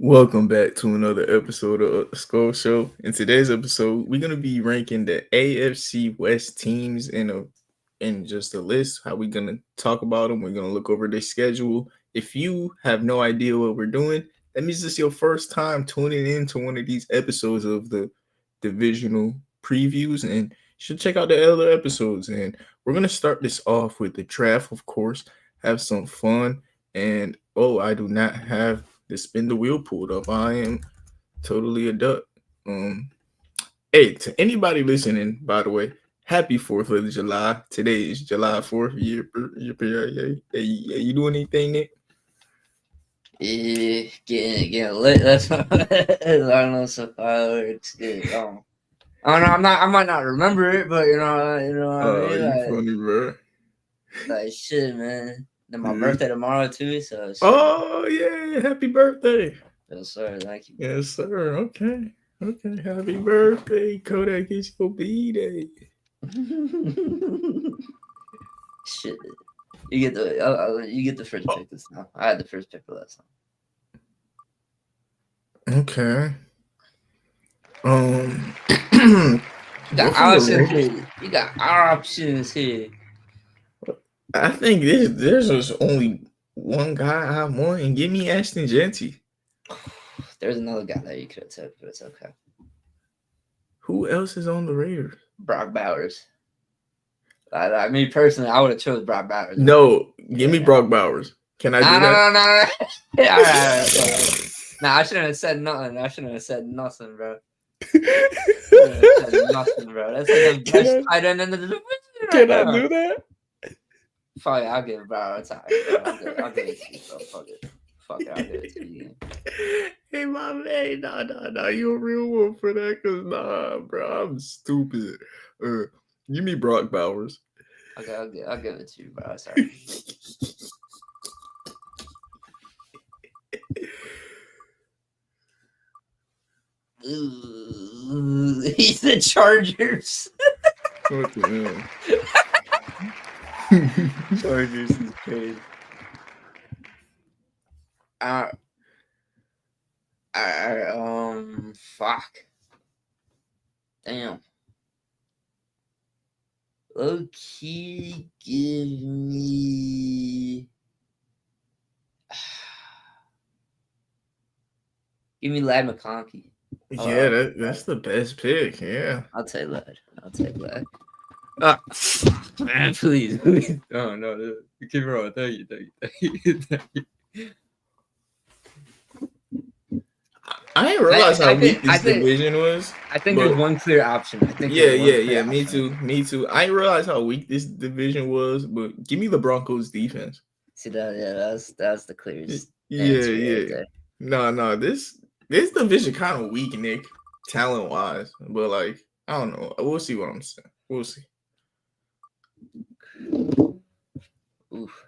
Welcome back to another episode of the Skull Show. In today's episode, we're gonna be ranking the AFC West teams in just a list. How we're gonna talk about them. We're gonna look over their schedule. If you have no idea what we're doing, that means it's your first time tuning in to one of these episodes of the divisional previews, and you should check out the other episodes. And we're gonna start this off with the draft, of course. Have some fun. And I do not have the spin the wheel pulled up. I am totally a duck. Hey, to anybody listening, by the way, happy 4th of July. Today is July 4th. You doing anything, Nick? Yeah, getting lit. That's I don't know some fireworks. I don't know. I might not remember it, but you know what I mean. You funny, bro. Like shit, man. Then my birthday tomorrow too, so. Shit. Oh yeah, happy birthday! Yes, sir. Thank you. Yes, sir. Okay. Happy birthday, Kodak. It's your B-day. Shit. You get the first pick this time. I had the first pick for last time. Okay. You got our options here. I think there's just only one guy I want, and give me Ashton Genty. There's another guy that you could have took, but it's okay. Who else is on the Raiders? Brock Bowers. I mean, personally, I would have chose Brock Bowers. No, give me Brock Bowers. Can I do that? No. All right. Nah, I shouldn't have said nothing. Bro. Nothing, bro. That's like the best tight end in the division. Can I do that? Fuck it, I'll give Bowers a tie. I'll give it to you, bro. Fuck it, I'll give it to you. Hey, my man, nah, you a real one for that? Cause bro, I'm stupid. Give me Brock Bowers. Okay, I'll give it to you, bro. Sorry. Ooh, he's the Chargers. What the hell? Chargers is crazy. Fuck. Damn. Okay, give me Ladd McConkey. Yeah, that's the best pick. Yeah, I'll take Ladd. Man, please. Oh no, keep it rolling. Thank you. I didn't realize how weak this division was. I think there's one clear option. Yeah. Me too. I didn't realize how weak this division was, but give me the Broncos defense. See that? Yeah, that's the clearest. Yeah. Right no. This division kind of weak, Nick, talent wise. But like, I don't know. We'll see what I'm saying. We'll see. Oof.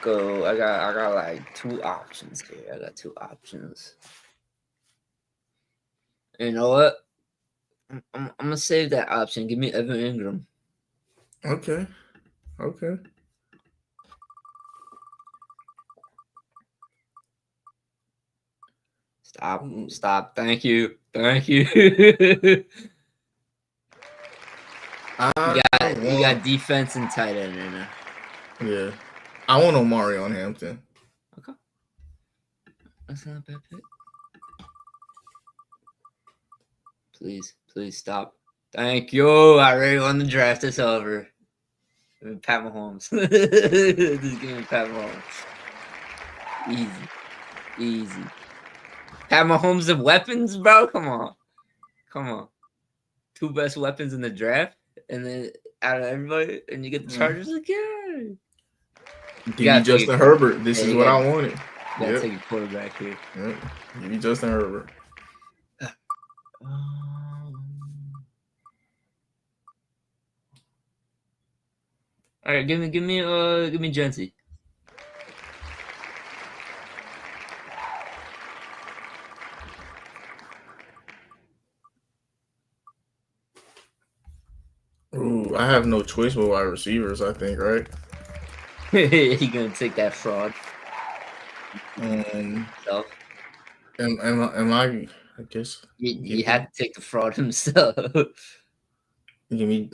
Go. I got like two options here. You know what? I'm gonna save that option. Give me Evan Ingram. Okay. Stop. Thank you. You got defense and tight end in there. Yeah. I want Omarion Hampton. Okay. That's not a bad pick. Please stop. Thank you. I already won the draft. It's over. Pat Mahomes. Just give me Pat Mahomes. Easy. Pat Mahomes of weapons, bro? Come on. Two best weapons in the draft, and then out of everybody, and you get the Chargers again. Give me Justin Herbert. This is what I wanted. You gotta take a quarterback here. Yep. Give me Justin Herbert. All right, give me Genty. Ooh, I have no choice with wide receivers, I think, right? He gonna take that fraud Um, himself. am I? I guess You give me have to take the fraud himself. give me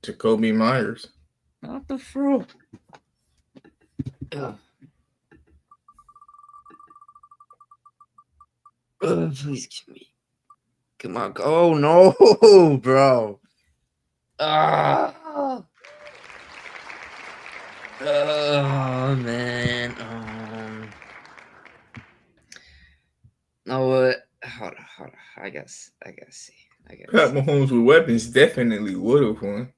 Jacoby Myers. Not the fraud. Ugh. Please give me. Come on. Oh no, bro. Ah. Oh man. No what? Hold on. I guess. I gotta see. I gotta Pat see. Mahomes with weapons definitely would have won.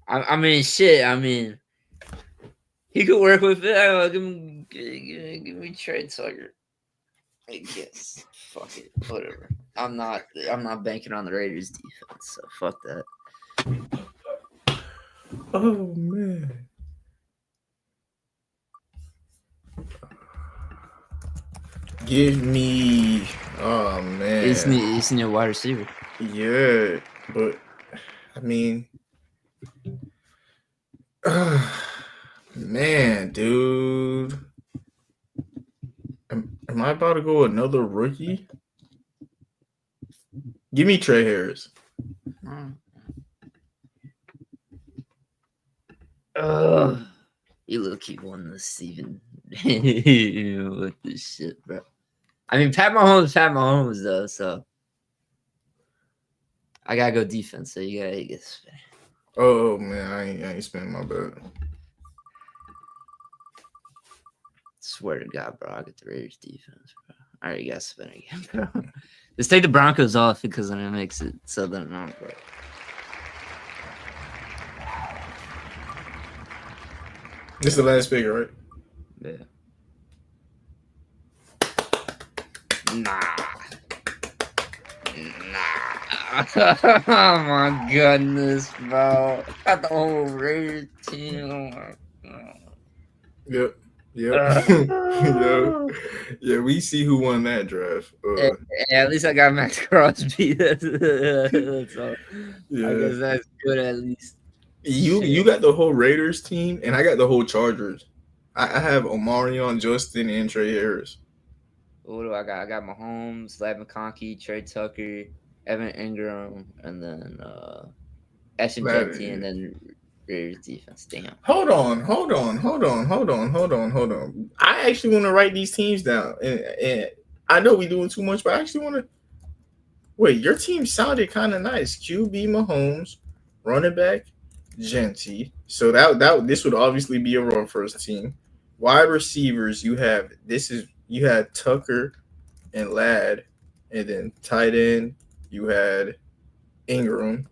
I mean, shit. I mean, he could work with it. Give me trade Tucker. I guess. Fuck it. Whatever. I'm not banking on the Raiders defense. So fuck that. Oh man. Give me. Oh man. It's in your wide receiver. Yeah, but I mean, man, dude. Am I about to go another rookie? Give me Trey Harris. You little keep won this season. With this shit, bro. I mean, Pat Mahomes though. So I gotta go defense. So you gotta get spin. Oh man, I ain't spending my bet. Swear to God, bro, I get the Raiders defense, bro. All right, you gotta spin again, bro. Just take the Broncos off because then it makes it so they're not, bro. This is the last pick, right? Yeah. Nah. Oh my goodness, bro. Got the whole Raiders team. Oh my God. Yep. Yep. Yeah, we see who won that draft. Yeah, at least I got Max Crosby. That's all. Yeah. I guess that's good at least. You got the whole Raiders team, and I got the whole Chargers. I have Omarion, Justin, and Trey Harris. What do I got? I got Mahomes, Lab McConkey, Trey Tucker, Evan Ingram, and then Ashton Jetty, and then Raiders defense. Damn. Hold on. I actually want to write these teams down, and I know we're doing too much, but I actually want to. Wait, your team sounded kind of nice. QB Mahomes, running back Genty. So that this would obviously be a run first team. Wide receivers, you had Tucker and Ladd, and then tight end you had Ingram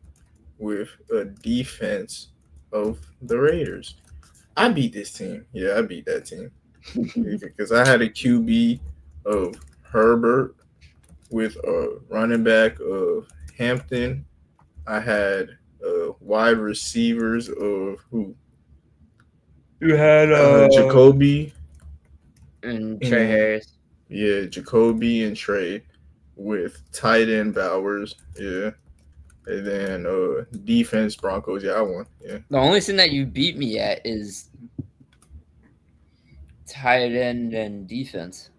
with a defense of the Raiders. I beat this team. Yeah, I beat that team because I had a QB of Herbert with a running back of Hampton. I had wide receivers of who? You had Jacoby and Trey Harris. Yeah, Jacoby and Trey with tight end Bowers. Yeah. And then defense Broncos. Yeah, I won. Yeah. The only thing that you beat me at is tight end and defense.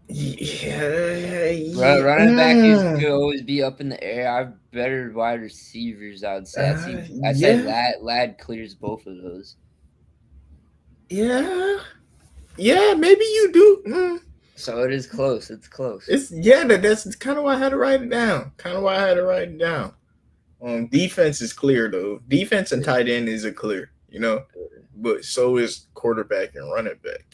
Yeah. Running back is could always be up in the air. I have better wide receivers, I would say. I'd say Ladd clears both of those. Yeah. Yeah, maybe you do. So it is close. It's close. That's kind of why I had to write it down. Defense is clear though. Defense and tight end is a clear, but so is quarterback and running back.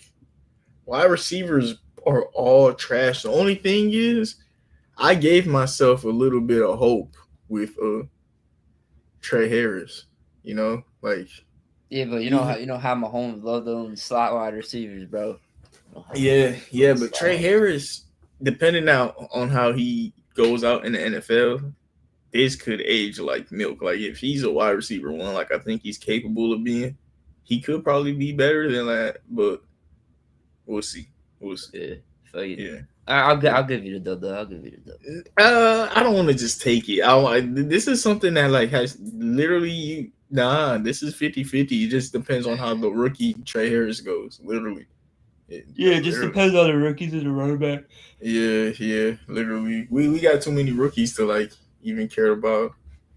Wide receivers are all trash. The only thing is, I gave myself a little bit of hope with Trey Harris. Like yeah, but you know how Mahomes love those slot wide receivers, bro. Yeah, but Trey Harris, depending now on how he goes out in the NFL, this could age like milk. Like if he's a wide receiver one, like I think he's capable of being, he could probably be better than that. But we'll see. Yeah. I'll give you the dub though. I'll give you the dub. I don't want to just take it. This is something that like has literally nah. This is 50-50. It just depends on how the rookie Trey Harris goes. Literally, Yeah, it just literally. depends on the rookies and the running back. Yeah. Literally, we got too many rookies to like even care about.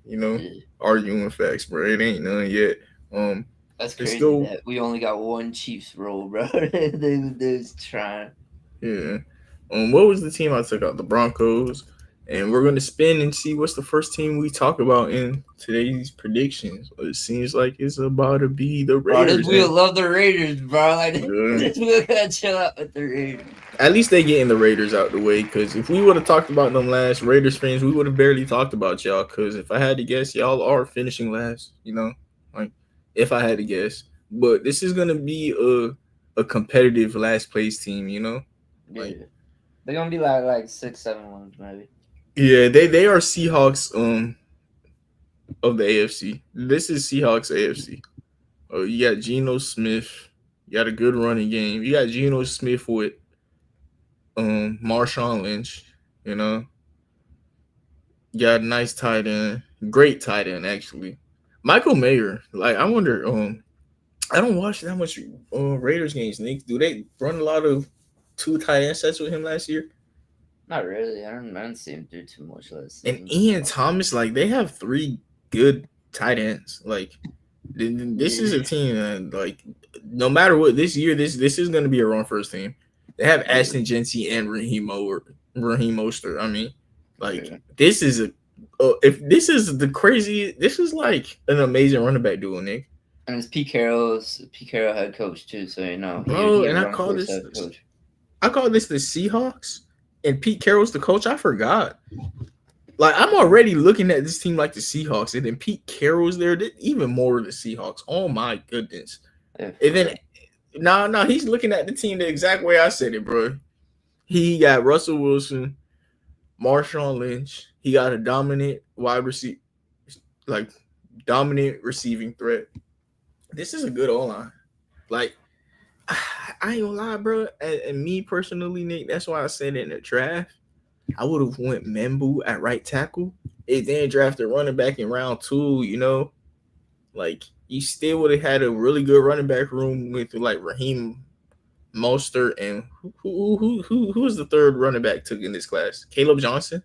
You know, Yeah. arguing facts, bro. It ain't none yet. Um, That's it's crazy still that we only got one Chiefs role, bro. they was trying. yeah. What was the team I took out? The Broncos. And we're gonna spin and see what's the first team we talk about in today's predictions. It seems like it's about to be the Bro, this Raiders, wheel and love the Raiders, bro. Like uh, this wheel gotta chill out with the Raiders. at least they getting the Raiders out the way. Because if we would have talked about them last, Raiders fans, we would have barely talked about y'all. Because if I had to guess, y'all are finishing last. Like if I had to guess, but this is gonna be a competitive last place team. Like Yeah, they're gonna be like 6-7 wins maybe. yeah, they are Seahawks of the AFC. This is Seahawks AFC. Oh, you got Geno Smith. You got a good running game. You got Geno Smith with Marshawn Lynch. You know, you got a nice tight end, great tight end actually. Michael Mayer. Like I wonder. I don't watch that much Raiders games. Nick, do they run a lot of two tight end sets with him last year? Not really. I didn't see him do too much last And season. Ian Thomas, like they have three good tight ends. Like this is Yeah, a team that like no matter what this year, this is going to be a run first team. They have yeah, Ashton Genty and Raheem Mostert. I mean, like yeah. this is a if this is the crazy, this is like an amazing running back duo, Nick. And it's Pete Carroll head coach too, so Bro, he a and run first head coach. I call this the Seahawks, and Pete Carroll's the coach. I forgot. Like I'm already looking at this team like the Seahawks, and then Pete Carroll's there, even more of the Seahawks. Oh my goodness! Yeah, And for then real. no, he's looking at the team the exact way I said it, bro. He got Russell Wilson, Marshawn Lynch. He got a dominant wide receiver, like dominant receiving threat. This is a good O line. Like I ain't gonna lie, bro. And me personally, Nick, that's why I said in the draft, I would have went Membu at right tackle. It then drafted running back in round 2. Like you still would have had a really good running back room with like Raheem Mostert and who was the third running back took in this class? Caleb Johnson.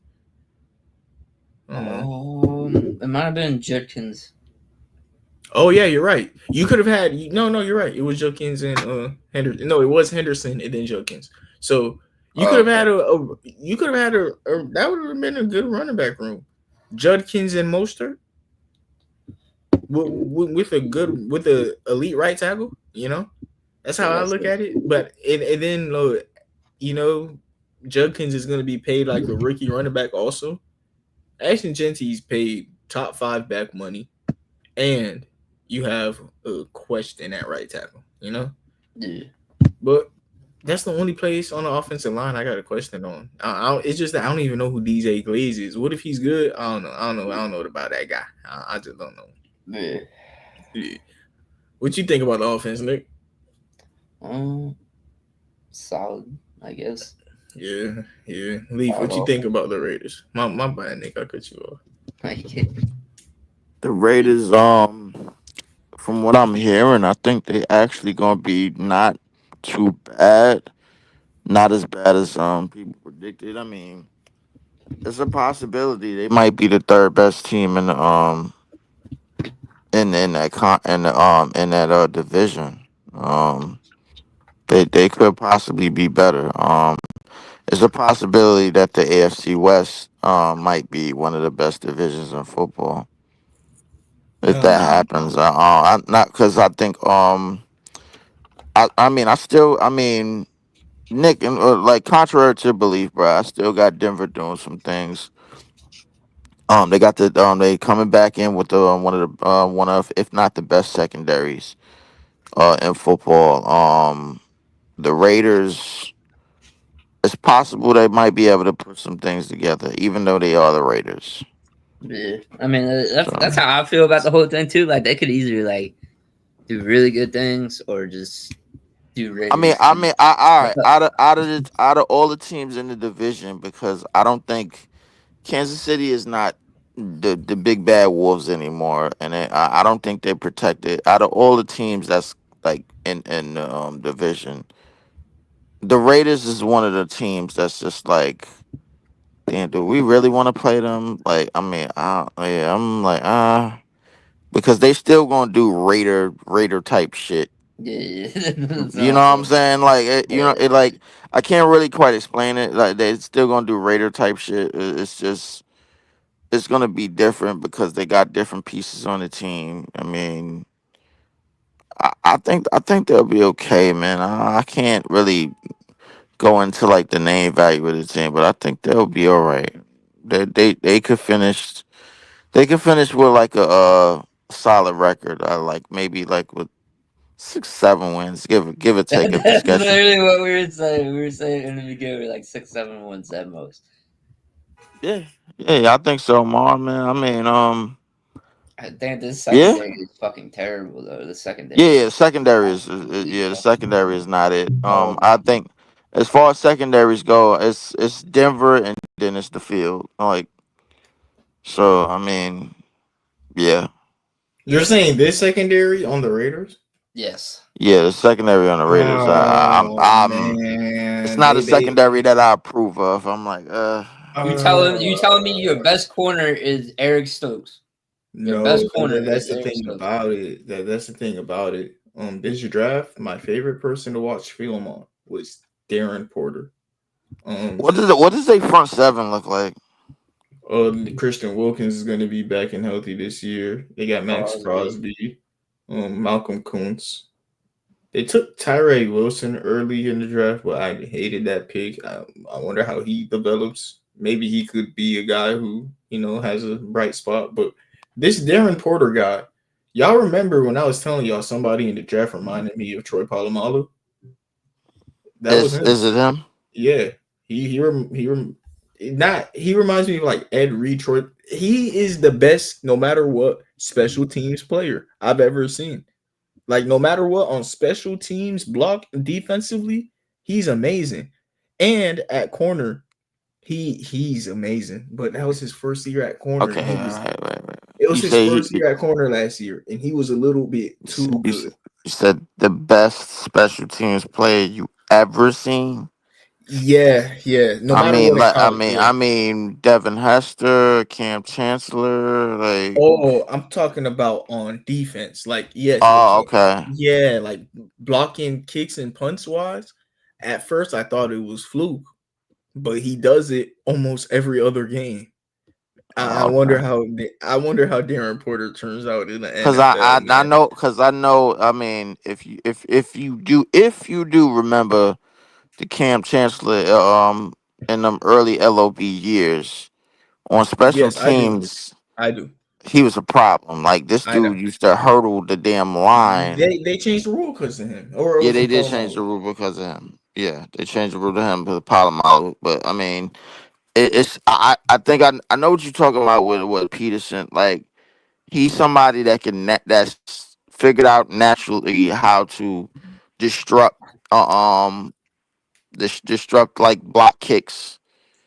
Uh, It might have been Judkins. oh yeah, you're right. You could have had no, you're right. It was Judkins and Henderson. No, it was Henderson and then Judkins. So you could Oh, have okay. had you could have had a that would have been a good running back room. Judkins and Mostert with a good with a elite right tackle. That's how Yeah, I that's look good. at it. But and then you know, Judkins is going to be paid like a rookie running back also. Ashton Genty's paid top 5 back money, and you have a question at right tackle. Yeah. But that's the only place on the offensive line I got a question on. It's just that I don't even know who DJ Glaze is. What if he's good? I don't know. I don't know about that guy. I just don't know. Yeah. Yeah. What you think about the offense, Nick? Um, Solid, I guess. Yeah. Leaf, Solid what you think offense. about the Raiders? My bad, Nick. I cut you off. Like, The Raiders, from what I'm hearing, I think they actually gonna be not too bad, not as bad as people predicted. I mean, it's a possibility they might be the third best team in the in that in that division. They could possibly be better. It's a possibility that the AFC West might be one of the best divisions in football. If that Um, happens, I not because I think I mean I mean Nick and like contrary to belief, bro, I still got Denver doing some things. They got they coming back in with the one of if not the best secondaries in football. The Raiders, it's possible they might be able to put some things together, even though they are the Raiders. yeah. I mean, that's So how I feel about the whole thing too. Like, they could either like do really good things or just Dude, I mean, Raiders. I mean, all right. Out of all the teams in the division, because I don't think Kansas City is not the big bad wolves anymore, and I don't think they're protected. Out of all the teams that's like in the division, the Raiders is one of the teams that's just like, damn, do we really want to play them? Like, I mean, yeah, I'm like, because they still gonna do Raider type shit. Yeah, that's what You know I'm what I'm saying. saying? Like, Yeah. like I can't really quite explain it. Like, they still gonna do Raider type shit. It's just it's gonna be different because they got different pieces on the team. I mean, I think they'll be okay, man. I can't really go into like the name value of the team, but I think they'll be all right. They could finish. They could finish with like a solid record. I like maybe like with 6 7 wins, give or take if the That's schedule. literally what we were saying. We were saying in the beginning, like 6 7 1 at most. Yeah, yeah, I think so, Mar, man. I mean, I think this yeah, secondary is fucking terrible though. The yeah, secondary yeah. Secondary is yeah, the fucking secondary is not it. horrible. I think as far as secondaries go, it's Denver and then it's the field. Like, so I mean, yeah, You're saying this secondary on the Raiders? Yes. yeah, the secondary on the Raiders. Oh It's man, not a they secondary that I approve of. I'm like, You telling me your best corner is Eric Stokes? Your no, best corner that's is the Eric thing Stokes. about it. That's the thing about it. This draft, my favorite person to watch film on was Darren Porter. Um, what does a front seven look like? Christian Wilkins is going to be back and healthy this year. They got Max Crosby. Crosby, Malcolm Kuntz. They took Tyree Wilson early in the draft, but I hated that pick. I wonder how he develops. Maybe he could be a guy who, has a bright spot. But this Darren Porter guy, y'all remember when I was telling y'all somebody in the draft reminded me of Troy Polamalu? That was him. Is it him? Yeah. He reminds me of like Ed Reed. Troy. He is the best, no matter what, special teams player I've ever seen. Like no matter what on special teams, block defensively, he's amazing. And at corner, he's amazing. But that was his first year at corner, and Okay, he all was right, wait. it was You his say first year at corner last year, and he was a little bit you said, too good. you said the best special teams player you ever seen. Yeah, yeah. No matter what in college, yeah. I mean, Devin Hester, Cam Chancellor, like, Oh, I'm talking about on defense. Like, yes, oh, okay, yeah, like blocking kicks and punts wise. At first, I thought it was fluke, but he does it almost every other game. I oh, wonder okay. how Darren Porter turns out in the NFL, I man. know, cause I know. I mean, if you do remember the Cam Chancellor, in them early LOB years on special Yes, I do. teams, I do. he was a problem. Like, this I know. dude used to hurdle the damn line. They changed the rule because of him, or it Yeah, was they from did change Palomalu. the rule because of him. Yeah, they changed the rule to him for Palomalu. But I mean, it's I think I know what you're talking about with Peterson. Like, he's somebody that that's figured out naturally how to destruct uh, um destruct like block kicks.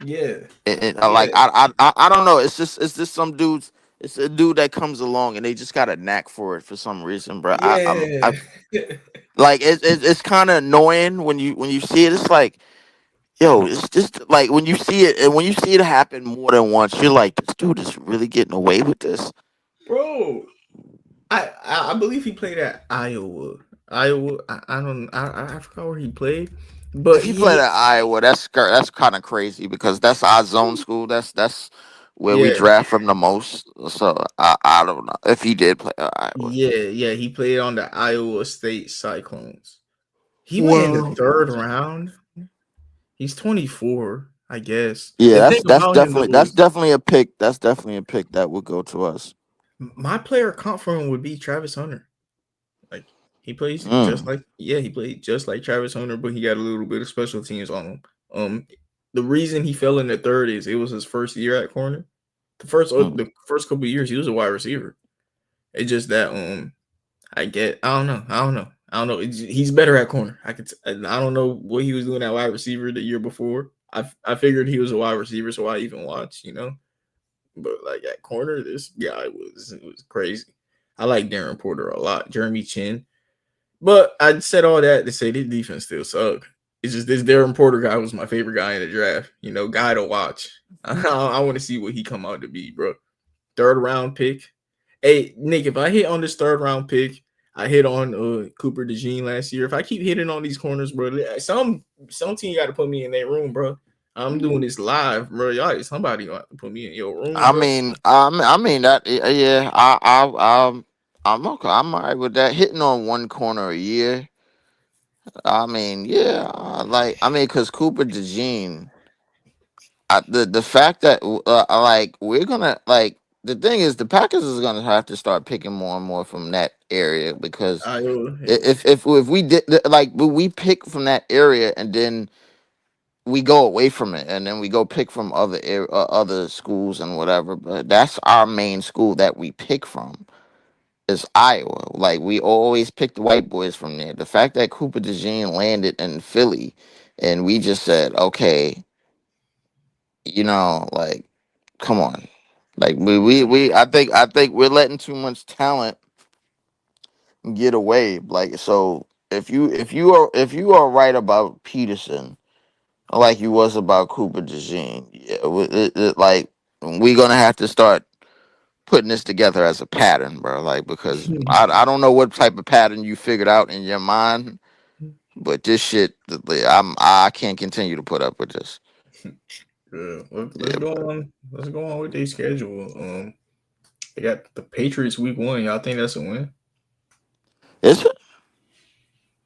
Yeah, And like, yeah, I don't know. It's just some dudes. It's a dude that comes along and they just got a knack for it for some reason, bro. I yeah, like it's kind of annoying when you see it. It's like, yo, it's just like when you see it, and when you see it happen more than once, you're like, this dude is really getting away with this. bro. I believe he played at Iowa. Iowa. I don't. I forgot where he played, If but he played he. at Iowa, that's kind of crazy because that's our zone school. That's where we Yeah, draft from the most. So I don't know if he did play at Iowa. yeah. He played on the Iowa State Cyclones. He went in the Wow. third round. He's 24, I guess. Yeah, The thing about him though that's is definitely a pick. That's definitely a pick that would go to us. my player comp for him would be Travis Hunter. Like he plays just Mm, like he played just like Travis Hunter, but he got a little bit of special teams on him. The reason he fell in the third is it was his first year at corner. mm. The first couple of years he was a wide receiver. It's just that I don't know. I don't know. He's better at corner. I don't know what he was doing at wide receiver the year before. I figured he was a wide receiver, so I even watched, But like at corner, this guy was crazy. I like Darren Porter a lot. Jeremy Chin. But I said all that to say this defense still suck. It's just this Darren Porter guy was my favorite guy in the draft. Guy to watch. I want to see what he come out to be, bro. Third round pick. Hey, Nick, if I hit on this third round pick, I hit on Cooper DeJean last year. If I keep hitting on these corners, bro, some team got to put me in their room, bro. I'm doing this live, bro. Y'all, somebody got to put me in your room, I bro. mean, I mean that. Yeah, I'm okay. I'm alright with that. Hitting on one corner a year. I mean, yeah, I mean, because Cooper DeJean, the fact that like we're gonna like the thing is the Packers is gonna have to start picking more and more from that area because I if we did like we pick from that area and then we go away from it and then we go pick from other schools and whatever, but that's our main school that we pick from is Iowa. Like we always pick the white boys from there. The fact that Cooper DeJean landed in Philly and we just said, okay, like come on. Like I think we're letting too much talent get away. Like so if you are right about Peterson, like you was about Cooper DeJean, yeah, like we're gonna have to start putting this together as a pattern, bro. Like because I don't know what type of pattern you figured out in your mind, but this shit, I can't continue to put up with this. Yeah, let's Yeah, go on. Let's go on with their schedule. They got the Patriots week 1. Y'all think that's a win? it's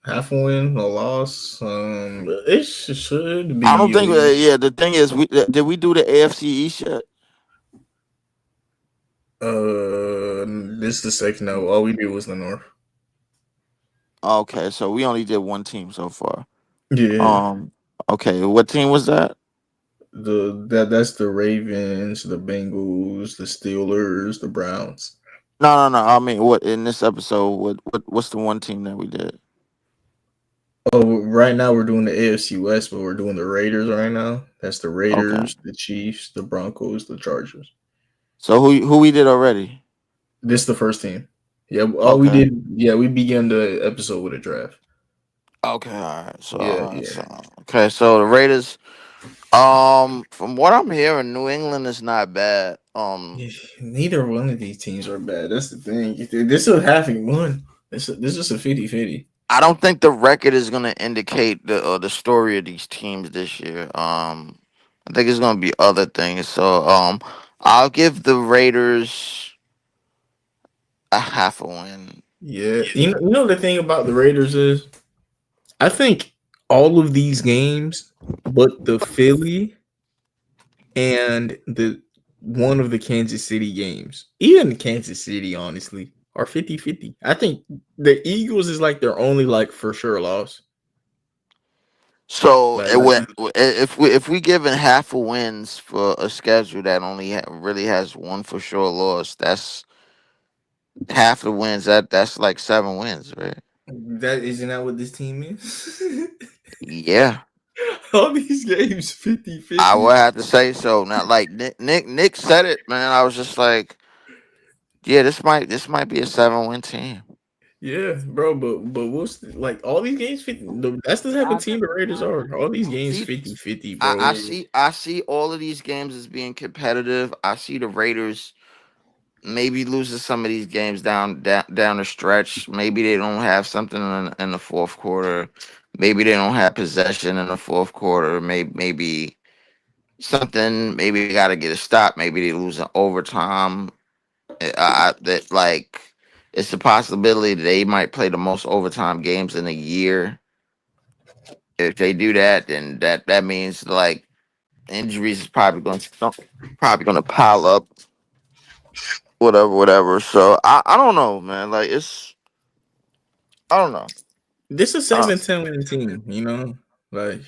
Half a win, a loss. It should I don't be. think. Yeah, the thing is, did we do the AFC East yet? This is the second. No, all we did was the North. Okay, so we only did one team so far. Yeah, Um, okay, what team was that? that's the Ravens, the Bengals, the Steelers, the Browns. No, no, no. I mean, what in this episode? What's the one team that we did? Oh, right now we're doing the AFC West, but we're doing the Raiders right now. That's the Okay, Raiders, the Chiefs, the Broncos, the Chargers. so who we did already? This is the first team. Yeah, all we Okay, did. Yeah, we began the episode with a draft. okay, all right. So, Yeah, yeah. okay, so the Raiders. From what I'm hearing, New England is not bad. Yeah, neither one of these teams are bad. That's the thing. This is having one. This is a 50-50. I don't think the record is gonna indicate the story of these teams this year. I think it's gonna be other things. So, I'll give the Raiders a half a win. Yeah. You know the thing about the Raiders is I think all of these games, but the Philly and the one of the Kansas City games, even Kansas City, honestly, are 50-50. I think the Eagles is like their only like for sure loss. So Like, it went if we given half a wins for a schedule that only really has one for sure loss. That's half the wins. That's like 7 wins, right? that isn't that what this team is? Yeah, All these games fifty I fifty. would have to say so. Now, like Nick said it, man. I was just like, yeah, this might be a 7 win team. Yeah, bro, but like all these games 50. That's the type of team the Raiders are. All these games See, 50-50, I, bro. I see I see all of these games as being competitive. I see the Raiders maybe loses some of these games down the stretch. Maybe they don't have something in the fourth quarter. Maybe they don't have possession in the fourth quarter. Maybe something. Maybe they got to get a stop. Maybe they lose in overtime. That like it's a possibility that they might play the most overtime games in a year. If they do that, then that means like injuries is probably going to pile up. Whatever. So I don't know, man. Like I don't know. This is Uh, 7-10 win team. Like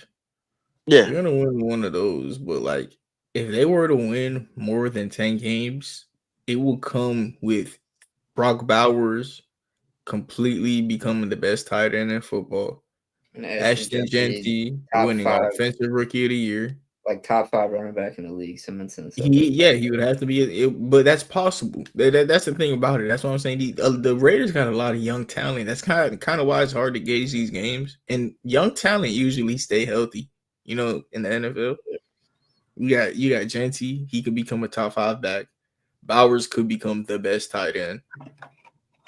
yeah. they're gonna win one of those, but like if they were to win more than 10 games, it will come with Brock Bowers, completely becoming the best tight end in football. And Ashton Ashton Jesse, Genty top winning five, Offensive Rookie of the Year. like top five running back in the league. Cements himself as Yeah, top he five. would have to be, but that's possible. That's the thing about it. That's what I'm saying. The Raiders got a lot of young talent. That's kind of why it's hard to gauge these games. And young talent usually stay healthy. In the NFL, you got Genty. He could become a top five back. Bowers could become the best tight end.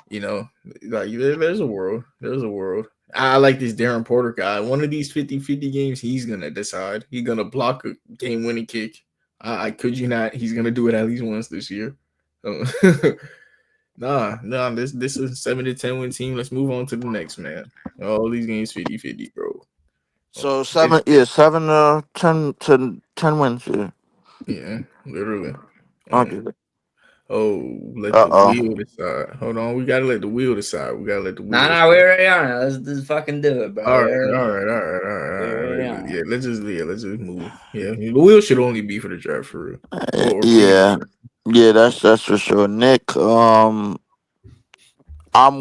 You know, like there's a world. There's a world. I like this Darren Porter guy. One of these 50-50 games, he's gonna decide. He's gonna block a game-winning kick. I could you not. He's gonna do it at least once this year. So, nah. This is a 7-10 win team. Let's move on to the next man. All these games 50-50, bro. So It's, 7 to 10 wins. Yeah. yeah, literally. Okay. Oh, let Uh the oh. wheel decide. Hold on, we gotta let the wheel decide. We gotta let the wheel Nah, we decide. already on it. Let's fucking do it, bro. All right, all right, all right, all We right, all already right. on it. Yeah, let's just move. Yeah, the wheel should only be for the draft for real, or Yeah. preview. Yeah, that's for sure. Nick, I'm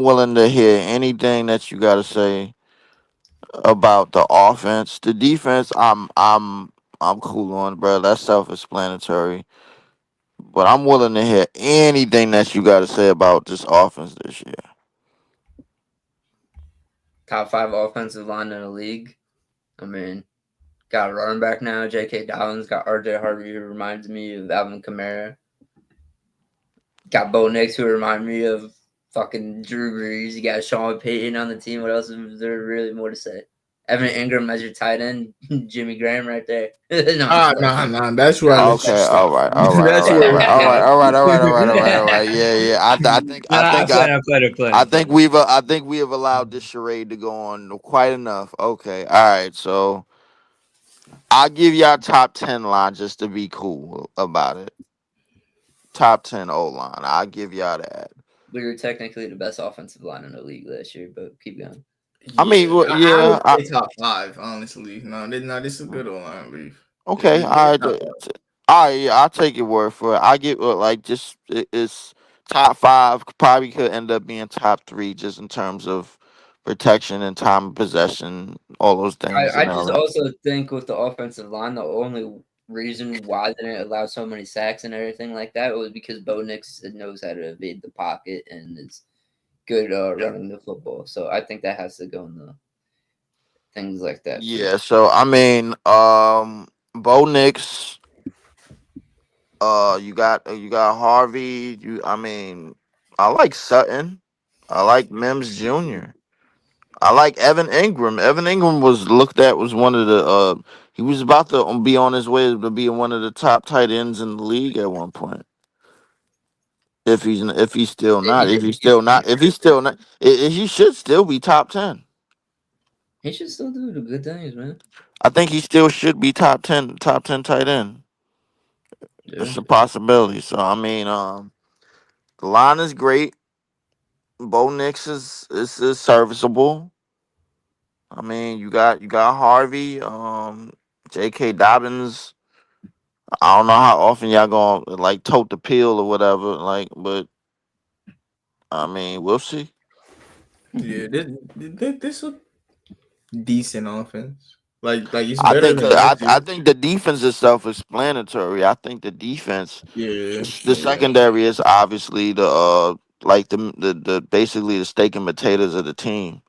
willing to hear anything that you got to say about the offense. The defense, I'm cool on, bro. That's self-explanatory. But I'm willing to hear anything that you got to say about this offense this year. Top five offensive line in the league. I mean, got a running back now, J.K. Dobbins. Got R.J. Harvey, who reminds me of Alvin Kamara. Got Bo Nix, who remind me of fucking Drew Brees. You got Sean Payton on the team. What else is there really more to say? Evan Ingram as your tight end. Jimmy Graham right there. No, I'm Ah, just nah, fucking. nah. That's where I Nah, I'm let you Okay, fucking. all stop. right, all right, all That's right, where all I right, let all you right, stop. all right, all right, all right, all right, all right. Yeah, yeah. Nah, I'm playing. I think we have allowed this charade to go on quite enough. Okay, all right. So I'll give y'all top 10 line just to be cool about it. Top 10 O line. I'll give y'all that. We were technically the best offensive line in the league last year, but keep going. I mean, Yeah, well, I yeah. would say top five. Honestly, no, this is a good line leave. Okay, all right. Top five. All right, yeah, I'll take your word for it. I get like just it's top five. Probably could end up being top three just in terms of protection and time of possession, all those things, I and all just that. also think with the offensive line, the only reason why they didn't allow so many sacks and everything like that was because Bo Nix knows how to evade the pocket and is good running the football. So I think that has to go in the things like that for me. Yeah. So I mean, Bo Nix. You got Harvey. I mean, I like Sutton. I like Mims Jr. I like Evan Ingram. Evan Ingram was looked at was one of the he was about to be on his way to be one of the top tight ends in the league at one point. If he's still He not, if should, he's still not, if he's still not, he should still be top 10. he should still do the good things, man. I think he still should be top 10 tight end. Yeah. It's a possibility. So I mean, the line is great. Bo Nix is serviceable. I mean, you got Harvey, J.K. Dobbins. I don't know how often y'all gonna like tote the pill or whatever, like, but I mean, we'll see. Yeah, this a decent offense. Like it's I better think than last I year. think the defense is self-explanatory. I think the defense, Yeah, the yeah. secondary is obviously the like the basically the steak and potatoes of the team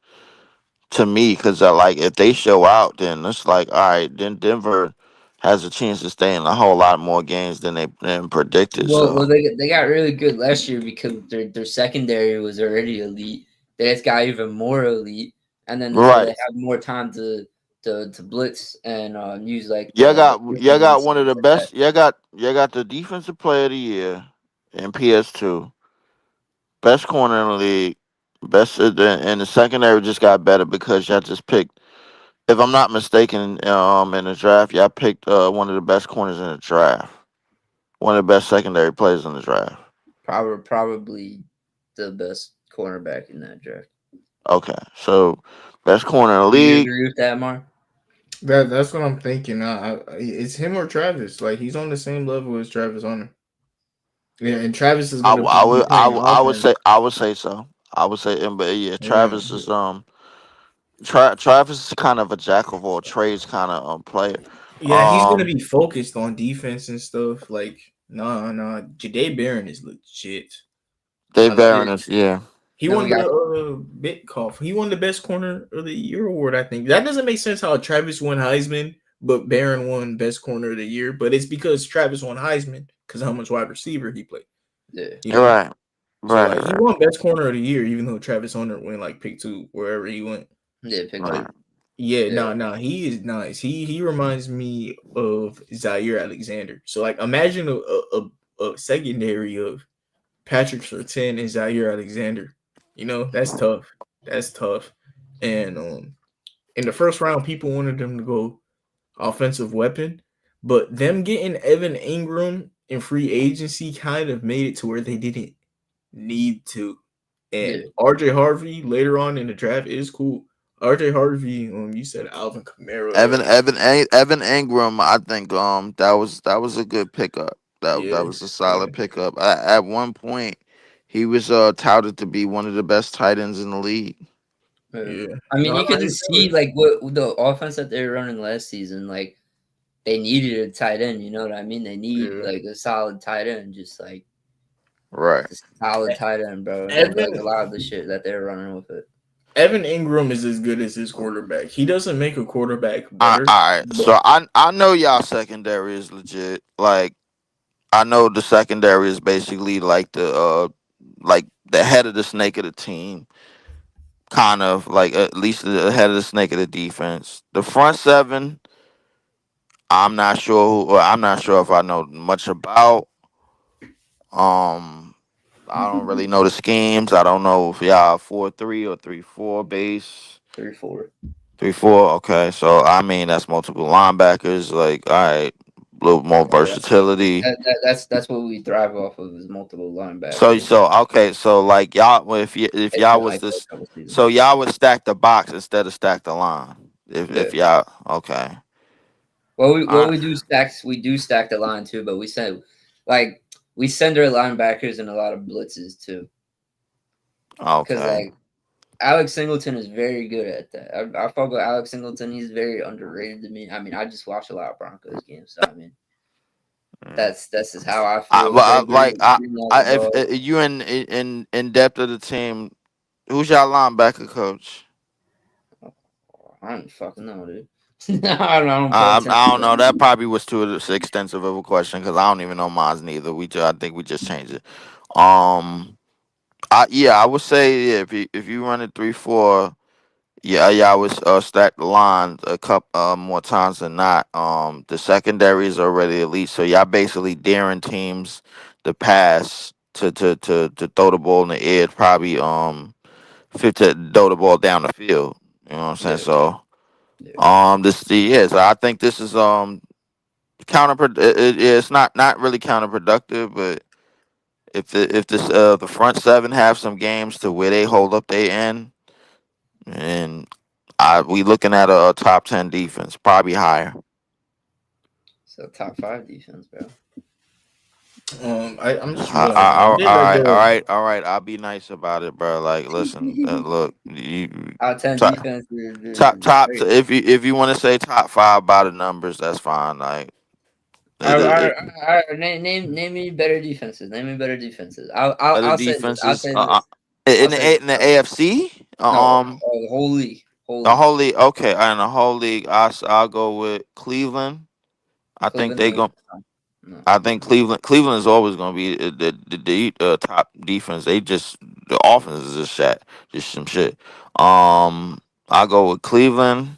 to me, because like if they show out, then it's like all right, then Denver has a chance to stay in a whole lot more games than they than predicted. Well, So they got really good last year because their secondary was already elite. They just got even more elite, and then so they right. have more time to blitz and use like the Y'all Griffin and got one stuff of the like that. best. Y'all got the defensive player of the year in PS2, best corner in the league, best and the secondary just got better because y'all just picked. If I'm not mistaken, in the draft, y'all picked one of the best corners in the draft, one of the best secondary players in the draft. Probably the best cornerback in that draft. Okay, so best corner in the Do you league. agree with that, Mar? That's what I'm thinking. It's him or Travis. Like he's on the same level as Travis Hunter. Yeah, and Travis is I, gonna w- I be would I, playing w- I would offense. say I would say so. I would say, but yeah, Yeah. Travis is kind of a jack of all trades kind of player. Yeah, he's gonna Um, be focused on defense and stuff. Like, nah. Jade Barron is legit. Dave I like. Barron Yeah. is yeah. He Then we won got the Bitcoff. He won the best corner of the year award. I think that doesn't make sense how Travis won Heisman, but Barron won best corner of the year. But it's because Travis won Heisman because how much wide receiver he played. yeah, You know. Right, So right, like he right, won best corner of the year, even though Travis Hunter went like pick two wherever he went. yeah, pick Like, two. right. yeah, Yeah, he is nice. He reminds me of Zaire Alexander. So like, imagine a secondary of Patrick Surtain and Zaire Alexander. You know, that's tough. That's tough. And in the first round, people wanted them to go offensive weapon, but them getting Evan Ingram in free agency kind of made it to where they didn't need to. yeah. And RJ Harvey later on in the draft is cool. RJ Harvey, you said Alvin Kamara earlier. Evan Ingram. I think that was a good pickup. That Yeah, was a yeah, solid pickup. At one point, he was touted to be one of the best tight ends in the league. Yeah. yeah. I mean, No, you I could didn't just know see like what the offense that they were running last season. Like they needed a tight end. You know what I mean? They need it. like a solid tight end, Right. just solid tight end, bro. Yeah. And then like a lot of the shit that they're running with it. Evan Ingram is as good as his quarterback. He doesn't make a quarterback better, All right. but So I know y'all secondary is legit. Like I know the secondary is basically like the head of the snake of the team. Kind of like at least the head of the snake of the defense. The front seven, I'm not sure if I know much about. Um, I don't really know the schemes. I don't know if y'all 4-3 or 3-4 base. 3-4. 3-4. Okay, so I mean that's multiple linebackers. Like, all right, a little more Yeah, versatility. that's what we thrive off of is multiple linebackers. So okay, so like y'all, well, if It's y'all been was like that this, a couple seasons. so y'all would stack the box instead of stack the line. Yeah. If y'all okay, What all we do stacks we do stack the line too, but like we send our linebackers in a lot of blitzes too. right, Because okay. like Alex Singleton is very good at that. I fuck with Alex Singleton. He's very underrated to me. I mean, I just watch a lot of Broncos games, so I mean, Mm. that's just how I feel. Trey Like Green as a if dog. you in depth of the team, who's y'all linebacker coach? I don't fucking know, dude. I don't pay attention I to don't know. that. That probably was too extensive of a question because I don't even know mine neither. I think we just changed it. Um, I would say yeah, if you run it 3-4. Yeah, I was stack the line a couple more times than not. The secondary is already elite, so y'all basically daring teams to pass to throw the ball in the air, probably fit to throw the ball down the field. You know what I'm saying? Yeah, So yeah. so I think this is it's not really counterproductive, but if the front seven have some games to where they hold up their end and we looking at a top 10 defense, probably higher. So top five defense, bro. I'm just realizing I did let All go. right, all right. I'll be nice about it, bro. Like, listen, look, you Top 10 top defense is top. great. If you want to say top five by the numbers, that's fine. Like, Name me better defenses. Name me better defenses. other I'll say this. I'll defenses say this. I'll say this. in the AFC, No, whole league, whole the league. whole league. Okay, in the whole league, I'll go with Cleveland. I think Cleveland, they no, go. no. I think Cleveland is always going to be the top defense. They just the offense is just some shit. I go with Cleveland.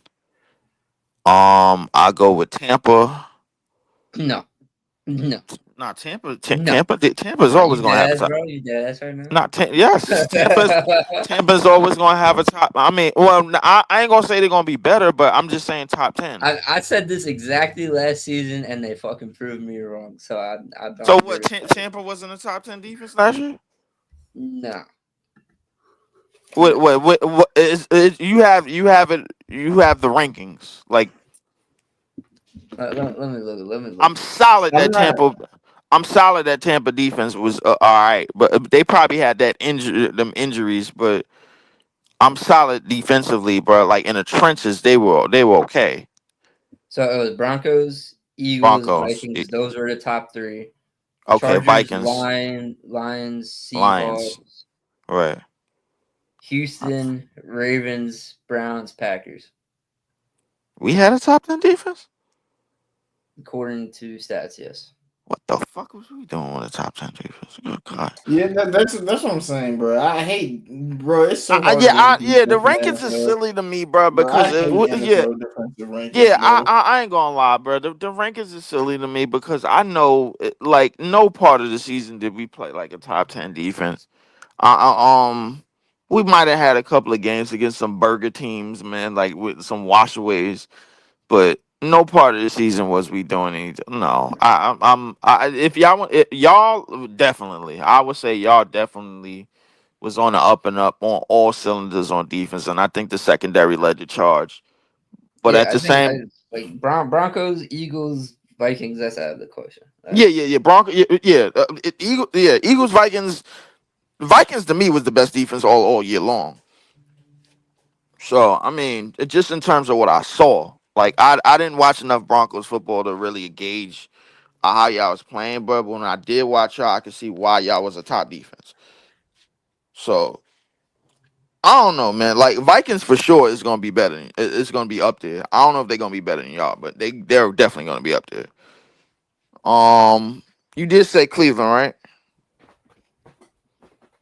I go with Tampa. No, no, Nah, no. Tampa is always You going to dead have a ass, top. bro. You dead ass right now. Not yes, Tampa's always going to have a top. I mean, well, I ain't gonna say they're gonna be better, but I'm just saying top 10. I said this exactly last season, and they fucking proved me wrong. So I So don't give what? a shit. Tampa wasn't a top 10 defense last year. No, What no. you have the rankings like Let me look. Let me look. I'm solid I'm that not. Tampa. I'm solid that Tampa defense was all right, but they probably had them injuries. But I'm solid defensively, bro. Like in the trenches, they were okay. So it was Broncos, Eagles, Broncos, Vikings. Those were the top three. okay. Chargers, Vikings, Lions, Lions, Seahawks, right. Houston, Ravens, Browns, Packers, We had a top 10 defense. according to stats. Yes. What the fuck was we doing with a top 10 defense? Good God. Yeah, that's what I'm saying, bro. I hate, bro. It's so hard to rank Yeah. The defense in the rankings is NFL, silly to me, bro. bro. Because I hate NFL defensive rankings, yeah, bro. I ain't gonna lie, bro. The rankings is silly to me because I know, like, no part of the season did we play like a top 10 defense. We might have had a couple of games against some burger teams, man, like with some washaways, but no part of the season was we doing anything. No, if y'all y'all definitely, I would say y'all definitely was on the up and up on all cylinders on defense, and I think the secondary led the charge. But Yeah, at I the think same, I like Broncos, Eagles, Vikings. That's out of the question. yeah, Bronco, Eagles, Vikings to me was the best defense all year long. So I mean, just in terms of what I saw, like I didn't watch enough Broncos football to really gauge how y'all was playing, but when I did watch y'all, I could see why y'all was a top defense. So I don't know, man. Like Vikings for sure is gonna be better. It's gonna be up there. I don't know if they're gonna be better than y'all, but they're definitely gonna be up there. You did say Cleveland, right?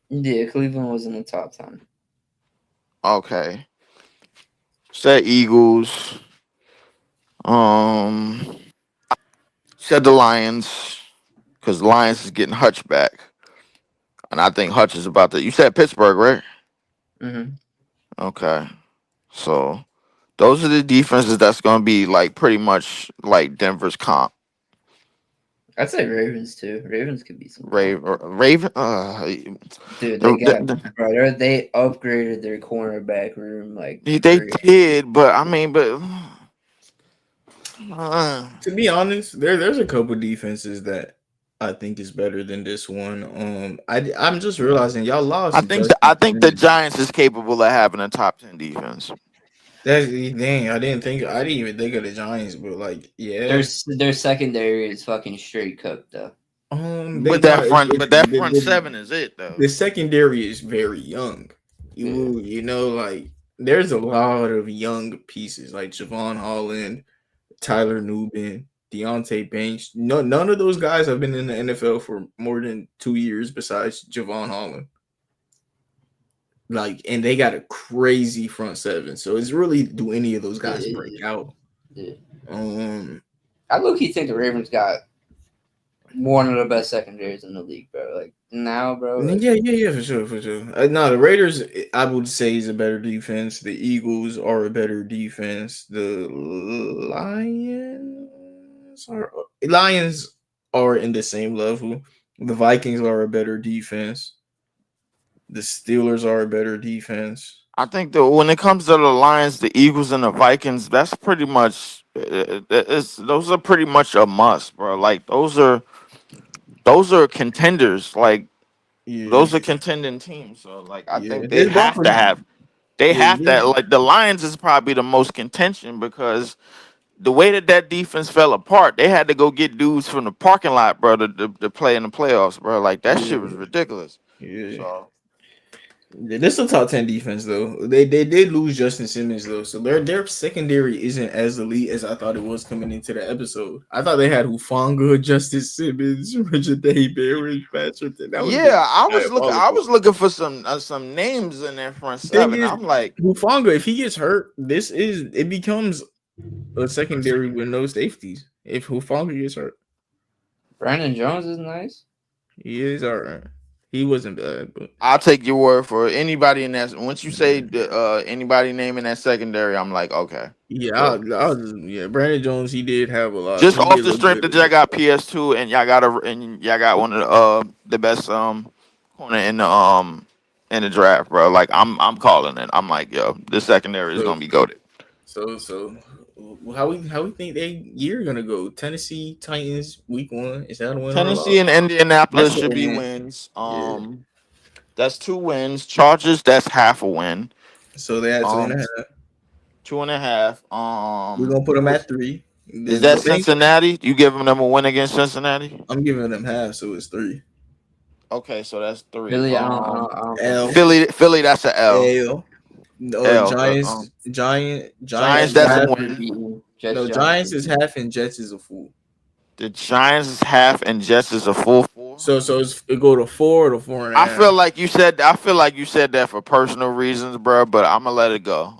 Yeah, Cleveland was in the top 10. Okay. Said Eagles. Um, said the Lions because the Lions is getting Hutch back, and I think Hutch is about to. You said Pittsburgh, right? Mm-hmm. Okay. So those are the defenses that's gonna be like pretty much like Denver's comp. I'd say Ravens too. Ravens could be some comp. Raven. Dude, they The, got the, bro. They upgraded their cornerback room like they crazy. did, but I mean, but uh, To be honest, there's a couple defenses that I think is better than this one. I'm just realizing y'all lost I Justin think the Simmons. Giants is capable of having a top 10 defense That's dang. I didn't even think of the Giants, but like, Their yeah. their secondary is fucking straight cooked though. They with that got front, but that front seven is it though. the secondary is very young. Yeah, You know, like there's a lot of young pieces like Javon Holland, Tyler Nubin, Deontay Banks. No, none of those guys have been in the NFL for more than 2 years besides Javon Holland. Like, and they got a crazy front seven. So it's really, do any of those guys break yeah, out? yeah. Um, I low key think the Ravens got one of the best secondaries in the league, bro. Like now, bro. Like yeah, for sure, for sure. No, the Raiders, I would say, is a better defense. The Eagles are a better defense. The Lions are in the same level. The Vikings are a better defense. The Steelers are a better defense. I think that when it comes to the Lions, the Eagles, and the Vikings, that's pretty much those are pretty much a must, bro. Like those are contenders. Like Yeah, those are contending teams. So like I yeah. think they This have Broncos, to have they yeah, have this, that. Like the Lions is probably the most contention because the way that defense fell apart, they had to go get dudes from the parking lot, bro, to play in the playoffs, bro. Like that shit was yeah, ridiculous. yeah. So This is a top 10 defense though. They did lose Justin Simmons though, so their secondary isn't as elite as I thought it was coming into the episode. I thought they had Hufanga, Justin Simmons, Richard Barry, Patrick. That would have been yeah, I diabolical. was looking for some names in that front Thing seven. is, I'm like, Hufanga, if he gets hurt, it becomes a secondary with no safeties. If Hufanga gets hurt, Brandon Jones is nice. he is alright. He wasn't bad, but I'll take your word for it. Anybody in that. Once you say anybody naming that secondary, I'm like, okay, yeah, good. yeah. Brandon Jones, he did have a lot. Just He off did the look strength good that in y'all this. got PS2 and y'all got one of the best corner in the draft, bro. Like I'm calling it. I'm like, yo, this secondary is So gonna be goaded. so How we think they year gonna go? Tennessee Titans week 1. Is that a win or a Tennessee loss? and Indianapolis That's the should be win. wins. Yeah. That's 2 wins. Chargers, that's half a win. So they had 2.5. 2.5. We're gonna put them at 3. Is The that thing Cincinnati? You giving them a win against Cincinnati? I'm giving them half, so it's 3. Okay, so that's 3. Philly, I don't think L we. Philly, that's a L. L. No, L. Giants Giants, is that's a half. Giants are win. beaten. Jets, No, Giants are Giants is beaten. half and Jets is a full. The Giants is half and Jets is a full 4. It go to 4 to 4.5. I feel like you said that for personal reasons, bro. But I'm gonna let it go.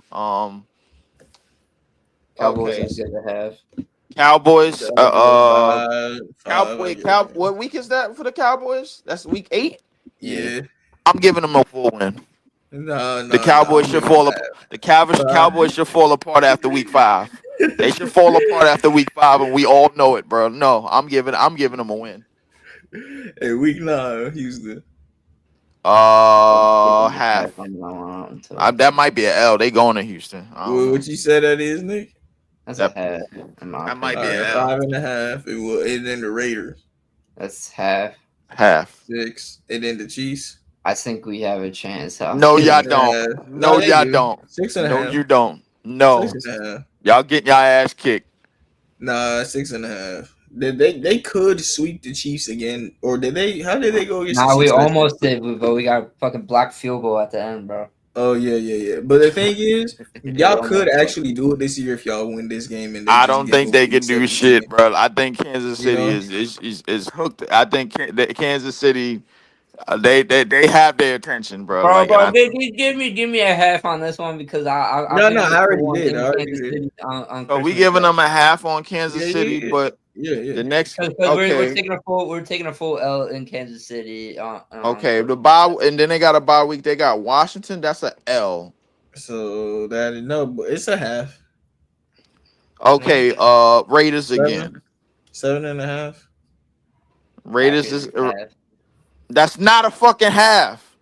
Cowboys Okay. is good to have. Cowboys. Five. What week is that for the Cowboys? That's week 8. Yeah. I'm giving them a full win. No, The no, no. Cowboys I'm should giving them fall apart. The Cowboys should fall apart after week 5. They should fall apart after week 5, and we all know it, bro. No, I'm giving them a win. Hey, week 9, Houston. Half. Until That might be an L. They going to Houston. I don't know. What you said that is, Nick? that's a That half, in my that might opinion. be All an right, L. 5.5. And then the Raiders That's half. Half. 6, and then the Chiefs I think we have a chance. No, six y'all and a half. don't. No, No, they y'all do. don't. Six and a No, half. you don't. Six No. and a half. Y'all getting y'all ass kicked. Nah, 6.5. They could sweep the Chiefs again, or did they? How did they go against the Nah, we Chiefs last year? almost did, but we got a fucking block field goal at the end, bro. Oh yeah. But the thing is, We y'all could almost won. actually do it this year if y'all win this game and they I just don't get think over they week can do shit, 17. bro. I think Kansas You City know? is hooked. I think that Kansas City, they have their attention, bro. Bro, Like, and bro, I give me a half on this one because I'll No, give no, you I a already full one. did. Give I me already Kansas did. City on so we Christmas giving Day. them a half on Kansas Yeah, City, but yeah. the next Because we're okay, taking a full L in Kansas City on okay, the Christmas bye Day. and then they got a bye week. They got Washington. That's a L. So that no, but it's a half. No, Okay, Raiders 7, again. 7.5. Raiders Packers is is half. that's not a fucking half,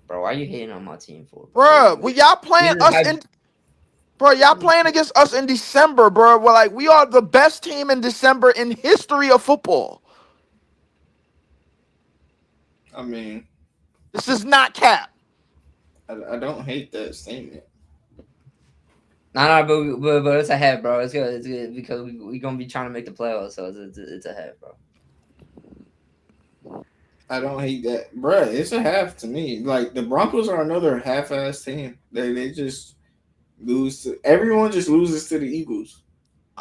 Bro, why you hating on my team for, bro? bro. Well, y'all We playing just us had in. Bro, y'all playing against us in December, bro. We're like, we are the best team in December in history of football. I mean, This is not cap. I don't hate that statement. no, but it's a half, bro. It's good because we gonna be trying to make the playoffs, so it's a half, bro. I don't hate that, bruh. It's a half to me. Like the Broncos are another half-ass team. They just lose to everyone. Just loses to the Eagles.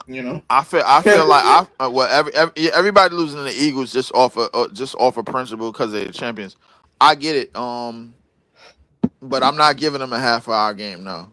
You know. I feel like everybody losing to the Eagles just off of principle because they're the champions. I get it. But I'm not giving them a half of our game. No.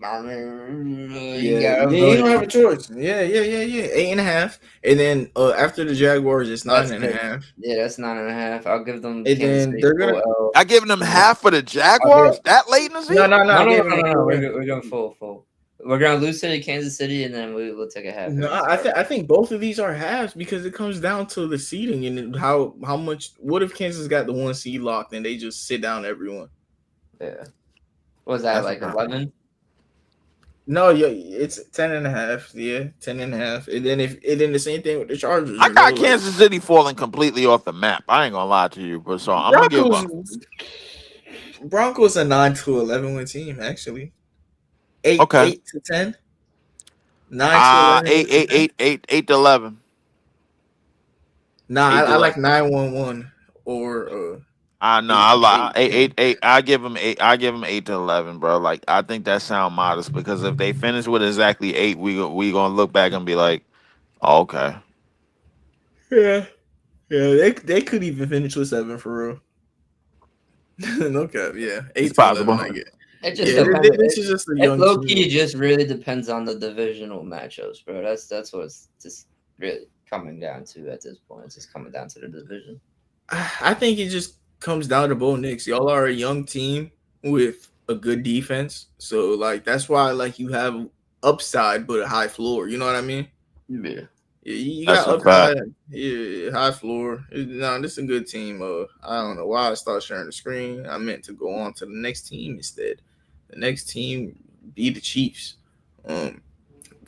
I mean, you Yeah, gotta you vote don't have a it. choice. Yeah. 8.5, and then after the Jaguars, it's nine That's and a good. half, Yeah, that's 9.5. I'll give them and Kansas then City they're full gonna. L. I giving them And half for the I'll give Jaguars that late in the No, season. I no, gave them a no. full win. We're going full. We're gonna lose to Kansas City, and then we'll take a half. No, Against I think both of these are halves because it comes down to the seeding and how much. What if Kansas got the 1 seed locked and they just sit down everyone? Yeah. What was that, That's like not. 11? No, yeah, it's 10.5. Yeah, 10.5. And then the same thing with the Chargers, I you know, got like Kansas City falling completely off the map. I ain't gonna lie to you, but so I'm gonna give Broncos. up. Broncos a 9 to 11 win team actually. Eight Okay. 8 to 10. 9 to 11 Eight, win eight, team. eight, eight, 8 to 11. Nah, 8 to I 11. like 9-1-1 or I know. eight I lie. eight Eight, eight, ten. eight. I give them eight. I give them 8 to 11, bro. Like I think that sound modest because if they finish with exactly 8, we gonna look back and be like, oh, okay. Yeah, they could even finish with 7 for real. No cap, yeah, It's 8 to 11. possible. I get. It just Yeah, depends. this is just a It young low team. key just really depends on the divisional matchups, bro. That's what it's just really coming down to at this point. It's just coming down to the division. I think it just comes down to Bo Nix. Y'all are a young team with a good defense, so like that's why like you have upside but a high floor. You know what I mean? Yeah. Yeah, you That's got a fact. upside. Yeah, high floor. No, this is a good team. I don't know why I started sharing the screen. I meant to go on to the next team instead. The next team be the Chiefs. Um,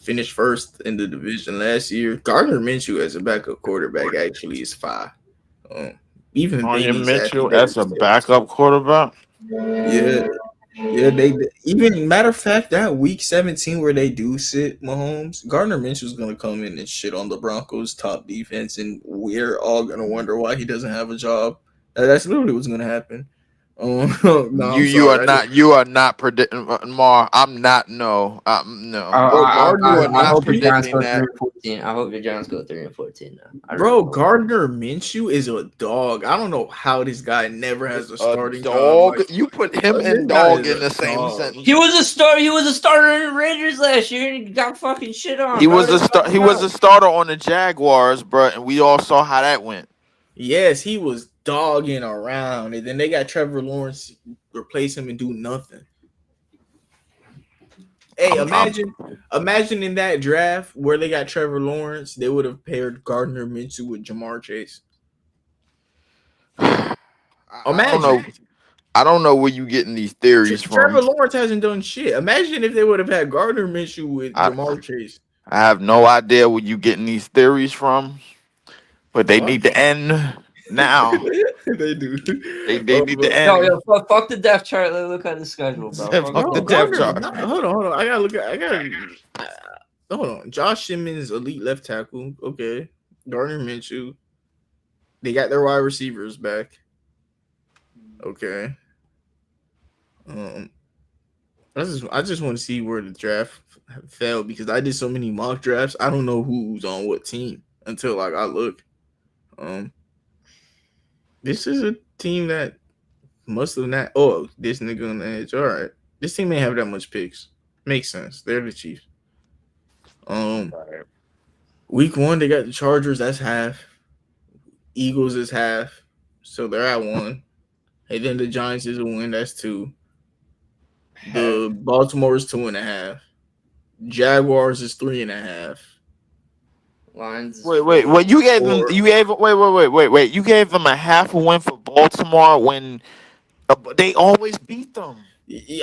finished first in the division last year. Gardner Minshew as a backup quarterback actually is fire. Um, even Anya baby Zappy Mitchell there as is a there. backup quarterback. Yeah, yeah. They even matter of fact that week 17 where they do sit Mahomes, Gardner Minshew's gonna come in and shit on the Broncos' top defense, and we're all gonna wonder why he doesn't have a job. That's literally what's gonna happen. No, I'm You are sorry. not predicting Mar. I'm not no. Bro, You Gardner are I not hope the Minshew, Giants predicting go three that. and 14. I hope the Giants go 3-14 now. I really bro, hope. Gardner Minshew is a dog. I don't know how this guy never has It's a a starting job. dog. Like, You put him this and guy dog is in a the same dog. sentence. He was a star. He was a starter in the Raiders last year, and he got fucking shit on. He Bro. was That's not he was a starter on the Jaguars, bro, and we all saw how that went. Yes, he was dogging around, and then they got Trevor Lawrence replace him and do nothing. Hey, I'm imagine in that draft where they got Trevor Lawrence, they would have paired Gardner Minshew with Jamar Chase. I don't Imagine. know. I don't know where you getting these theories Trevor from. Lawrence hasn't done shit. Imagine if they would have had Gardner Minshew with I Jamar Chase. I have no idea where you getting these theories from, but they Fuck. need to end now. They do. They need to yo, end. fuck the depth chart. Let's look at the schedule, bro. Fuck Fuck the No, the depth Gardner. chart. No, hold on. I gotta look at. I gotta. Hold on. Josh Simmons, elite left tackle. Okay. Gardner Minshew. They got their wide receivers back. Okay. Um, I just want to see where the draft fell because I did so many mock drafts. I don't know who's on what team until like I look. Um, this is a team that must have not. Oh, this nigga on the edge. All right, this team may have that much picks. Makes sense. They're the Chiefs. Week 1 they got the Chargers. That's half. Eagles is half, so they're at 1. And then the Giants is a win. That's 2. The Baltimore is 2.5. Jaguars is 3.5. Lions. Wait. You gave them. Or Wait. You gave them a half a win for Baltimore when they always beat them.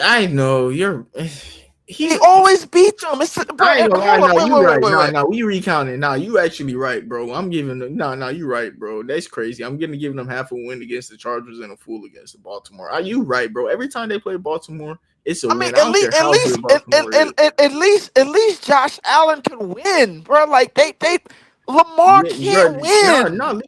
I know you're. He always beat them. It's bro. I ain't gonna lie. Hold on. No, you right. Wait. No, we recounting. No, you actually right, bro. I'm giving them. No, you right, bro. That's crazy. I'm gonna give them half a win against the Chargers and a full against the Baltimore. Are you right, bro? Every time they play Baltimore, it's a I mean, win. I don't care how good Baltimore is. at least Josh Allen can win, bro. Like they Lamar Yeah, can't win. no,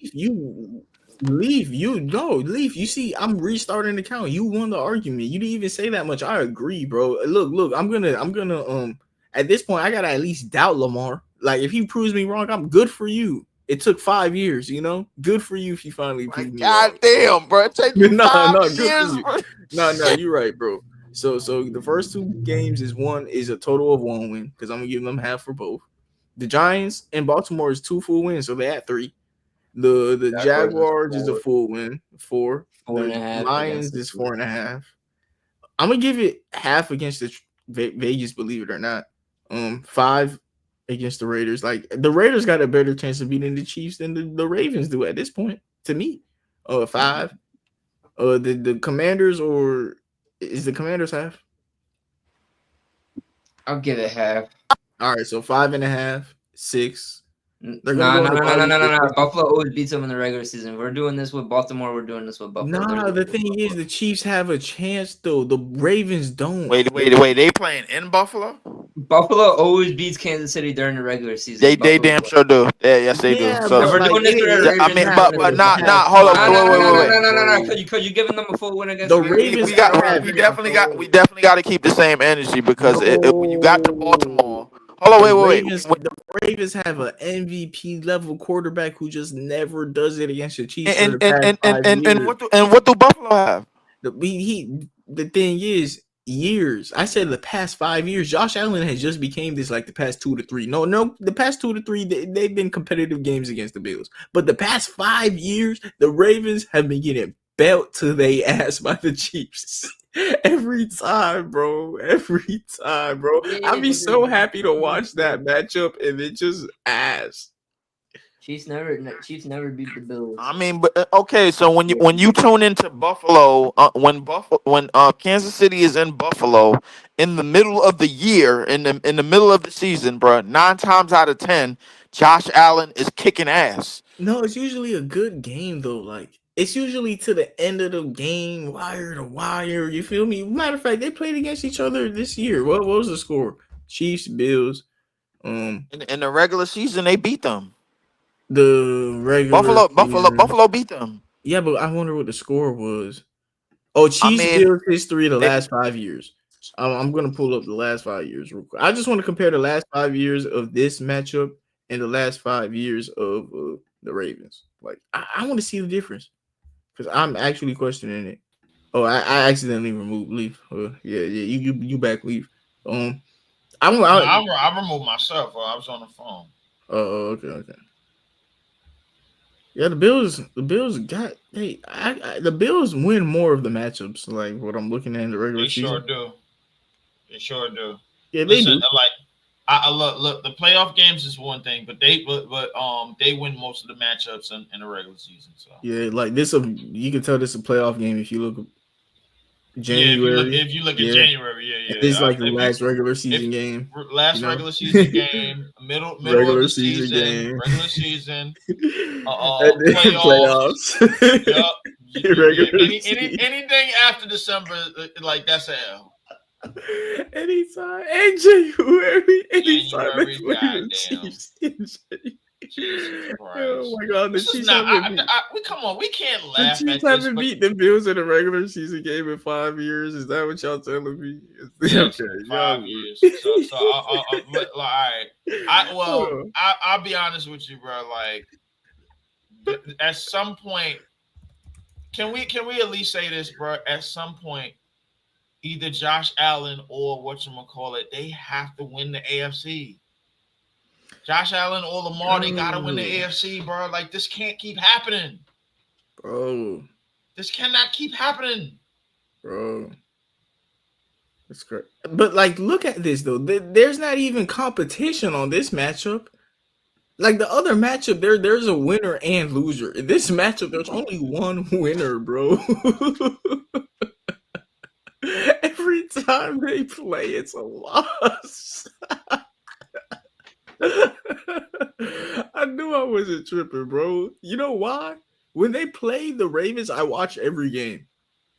leave you no leave. You see, I'm restarting the count. You won the argument. You didn't even say that much. I agree, bro. Look. I'm gonna. At this point, I gotta at least doubt Lamar. Like, if he proves me wrong, I'm good for you. It took 5 years, you know. Good for you if you finally prove me wrong. God damn, bro. It take you No, 5 good for years, you. bro. No, you're right, bro. So the first 2 games is a total of 1 win because I'm gonna give them half for both. The Giants and Baltimore is 2 full wins, so they at 3. The Jaguars is a full win, 4. 4.5. The Lions is 4.5. I'm gonna give it half against the Vegas, believe it or not. 5 against the Raiders. Like, the Raiders got a better chance of beating the Chiefs than the Ravens do at this point. To me, 5. The Commanders, or is the Commanders half? I'll give it half. All right, so 5.5, 6. They're No. gonna go on the bye week. Buffalo always beats them in the regular season. We're doing this with Baltimore. We're doing this with Buffalo. Nah, the thing is, the Chiefs have a chance though. The Ravens don't. Wait. They playing in Buffalo? Buffalo always beats Kansas City during the regular season. They Buffalo damn sure do. Yeah, yes they Yeah, do. So but we're like, doing this for the Ravens. I mean, but not hold on. Wait. Because you're giving them a full win against The the Ravens We definitely got to keep the same energy because when you got to Baltimore. Hold on, wait. The Ravens have an MVP level quarterback who just never does it against the Chiefs for the past 5 years. And what do Buffalo have? The thing is, years. I said the past 5 years. Josh Allen has just became this like the past 2 to 3. No, the past 2 to 3 they've been competitive games against the Bills. But the past 5 years, the Ravens have been getting belt to their ass by the Chiefs. Every time, bro. I'd be so happy to watch that matchup, and it just ass. Chiefs never beat the Bills. I mean, but okay. So when you tune into Buffalo, when Kansas City is in Buffalo in the middle of the year, in the middle of the season, bro, 9 times out of 10, Josh Allen is kicking ass. No, it's usually a good game though. Like it's usually to the end of the game, wire to wire. You feel me? Matter of fact, they played against each other this year. What was the score? Chiefs, Bills. In the regular season, they beat them. The regular season. Buffalo beat them. Yeah, but I wonder what the score was. Oh, I Chiefs mean, Bills history the they, last 5 years. I'm gonna pull up the last 5 years real quick. I just want to compare the last 5 years of this matchup and the last 5 years of the Ravens. Like, I want to see the difference because I'm actually questioning it. Oh, I accidentally removed Leaf. Yeah, you back Leaf. I No, want. I removed myself. I was on the phone. Oh, okay. Yeah, the Bills got the Bills win more of the matchups. Like what I'm looking at in the regular They sure season. do. They sure do. Yeah, they Listen, do. like I look. The playoff games is one thing, but they win most of the matchups in the regular season. So Yeah, like this. You can tell this is a playoff game if you look yeah, January. if you look at Yeah, January, and yeah. it's like the If last regular if season game. You last know, regular season game, middle of regular the season season, game, regular season, and then playoffs. playoffs. Yup. Yeah. Regular season. Anything after December, like that's a L. Anytime, and January, anytime they January, play the goddamn. Chiefs. In Jesus Christ. Oh my God, the This is Chiefs not. haven't beat. We come on. We can't The laugh Chiefs at this, haven't but beat the Bills in a regular season game in 5 years. Is that what y'all telling me? yes, Okay, in y'all. 5 years. So all right. I'll be honest with you, bro. Like, at some point, can we at least say this, bro? At some point, either Josh Allen or whatchamacallit, they have to win the AFC. Josh Allen or Lamar, they gotta win the AFC, bro. Like, this can't keep happening. Bro. This cannot keep happening. Bro. That's great. But like, look at this though. There's not even competition on this matchup. Like the other matchup, there's a winner and loser. In this matchup, there's only one winner, bro. Every time they play, it's a loss. I knew I wasn't tripping, bro. You know why? When they play the Ravens, I watch every game.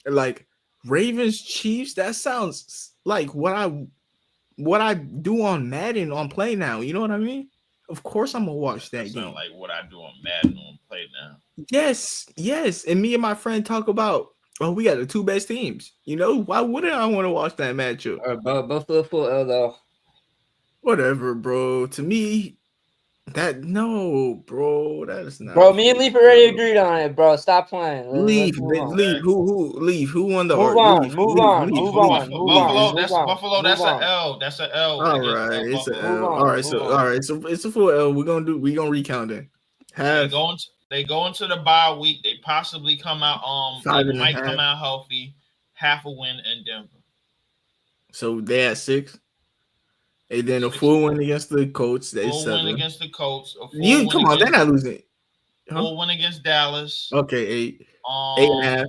Like Ravens Chiefs, that sounds like what I do on Madden on Play Now. You know what I mean? Of course, I'm gonna watch that game. Sound like what I do on Madden on Play Now. Yes. And me and my friend talk about, oh, we got the two best teams. You know, why wouldn't I want to watch that matchup? Buffalo full L though. Whatever, bro. To me, no, bro. That is not. Bro, me and Leaf already agreed on it, bro. Stop playing. Leave. Who won the Move argument? on. Buffalo, that's an L. That's an L. All right, it's an L. All right, so it's a full L. We're gonna recount it. They go into the bye week. They possibly come out. They might come out healthy. Half a win in Denver. So they at 6. And then a full win against the Colts. They full 7. win against the Colts. Come on, they're not losing. Full win against Dallas. Okay, 8. 8.5.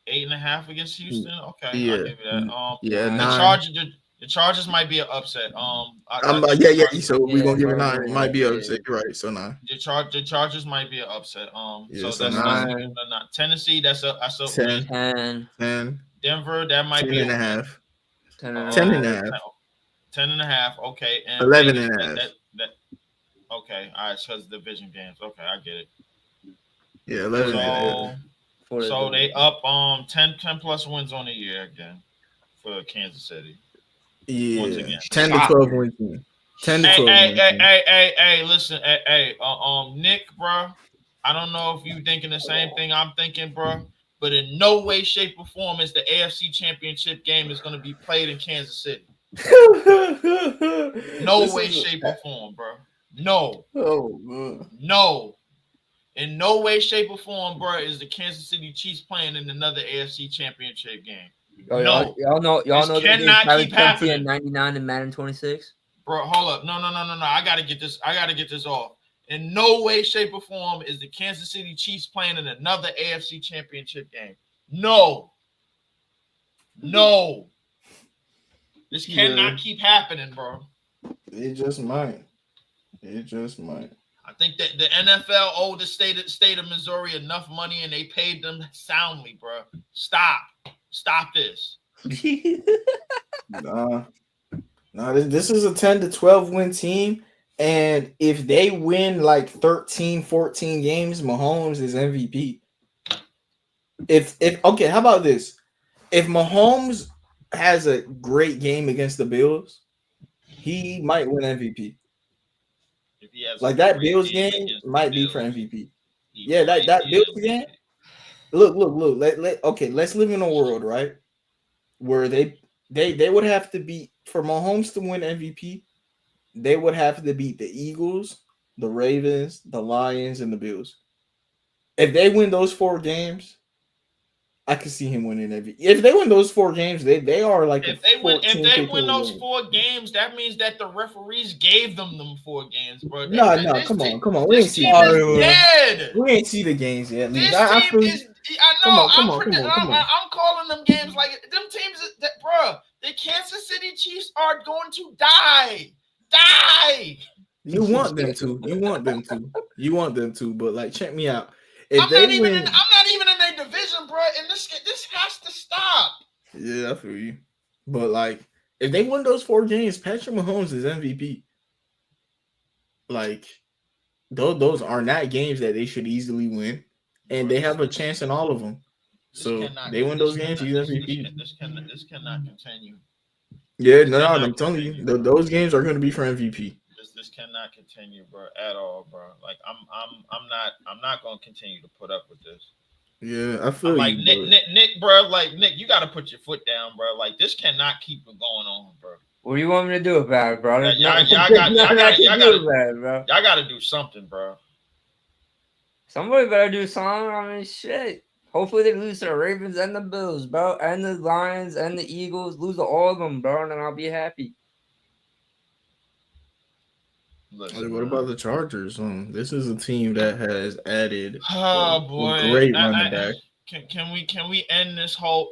8.5 against Houston. Okay, yeah. I'll give you that. 9. The Chargers might be an upset. So we're gonna give it 9. It might be upset, right? So 9. The Chargers might be an upset. So that's 9. Tennessee. That's a 10. Denver. That might 10 be and a half. 10.5. 10.5. Okay, and 11.5. Okay, all right. Because division games. Okay, I get it. Yeah, 11. So they up 10 plus wins on the year again for Kansas City. Yeah, once again. 10 to 12 wins. 10 to 12. Hey, listen, Nick, bro. I don't know if you thinking the same thing I'm thinking, bro. But in no way, shape, or form is the AFC Championship game is going to be played in Kansas City. No way, shape, or form, bro. No. Oh, man. No. In no way, shape, or form, bro, is the Kansas City Chiefs playing in another AFC Championship game. No. Y'all know this cannot keep happening. 99 and Madden 26. Bro, hold up. No. I gotta get this off. in no way, shape, or form is the Kansas City Chiefs playing in another AFC Championship game. No. This cannot keep happening, bro. It just might. It just might. I think that the NFL owed the state of Missouri enough money and they paid them soundly, bro. Stop this. Nah, this is a 10 to 12 win team. And if they win like 13, 14 games, Mahomes is MVP. If okay, how about this? If Mahomes has a great game against the Bills, he might win MVP. If he has like that Bills game might be for MVP. Yeah, that Bills game. Look. Let's live in a world, right, where they would have to beat for Mahomes to win MVP. They would have to beat the Eagles, the Ravens, the Lions, and the Bills. If they win those 4 games, I can see him winning MVP. If they win those 4 games, they are like if they win those 4 games, that means that the referees gave them 4 games, bro. No, come on. We ain't see dead. We ain't see the games yet. This team is. I know. I'm calling them games like them teams. Bro, the Kansas City Chiefs are going to die. You want them to. You want them to. But like, check me out. If I'm not even in their division, bro. And this has to stop. Yeah, I feel you. But like, if they win those 4 games, Patrick Mahomes is MVP. Like, those are not games that they should easily win, and they have a chance in all of them. So they win those games, he's MVP. This cannot continue. Yeah, no, I'm telling you, those games are going to be for MVP. This cannot continue, bro, at all, bro. Like I'm not going to continue to put up with this. Yeah, I feel like you, Nick, bro. Like Nick, you got to put your foot down, bro. Like this cannot keep going on, bro. What do you want me to do about it, bro? Y'all got to do something, bro. Somebody better do something. I mean, shit. Hopefully they lose to the Ravens and the Bills, bro, and the Lions and the Eagles. Lose to all of them, bro, and then I'll be happy. Listen, what about the Chargers? This is a team that has added a great running back. Can we end this whole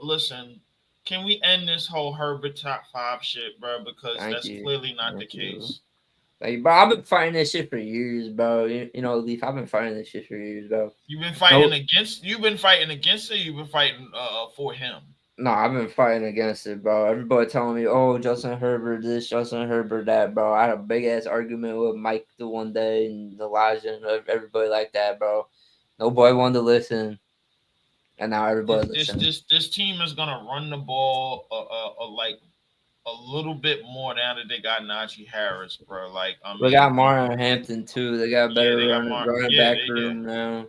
Can we end this whole Herbert top 5 shit, bro? Because that's clearly not the case. Like, bro, I've been fighting this shit for years, bro. You know, Leaf, I've been fighting this shit for years, bro. You've been fighting against it, you've been fighting for him. No, I've been fighting against it, bro. Everybody telling me, oh, Justin Herbert this, Justin Herbert that, bro. I had a big ass argument with Mike the one day and Elijah and everybody like that, bro. Nobody wanted to listen. And now everybody listens. This team is gonna run the ball like a little bit more now that they got Najee Harris, bro. Like they got Marlon Hampton too. They got better running back room now.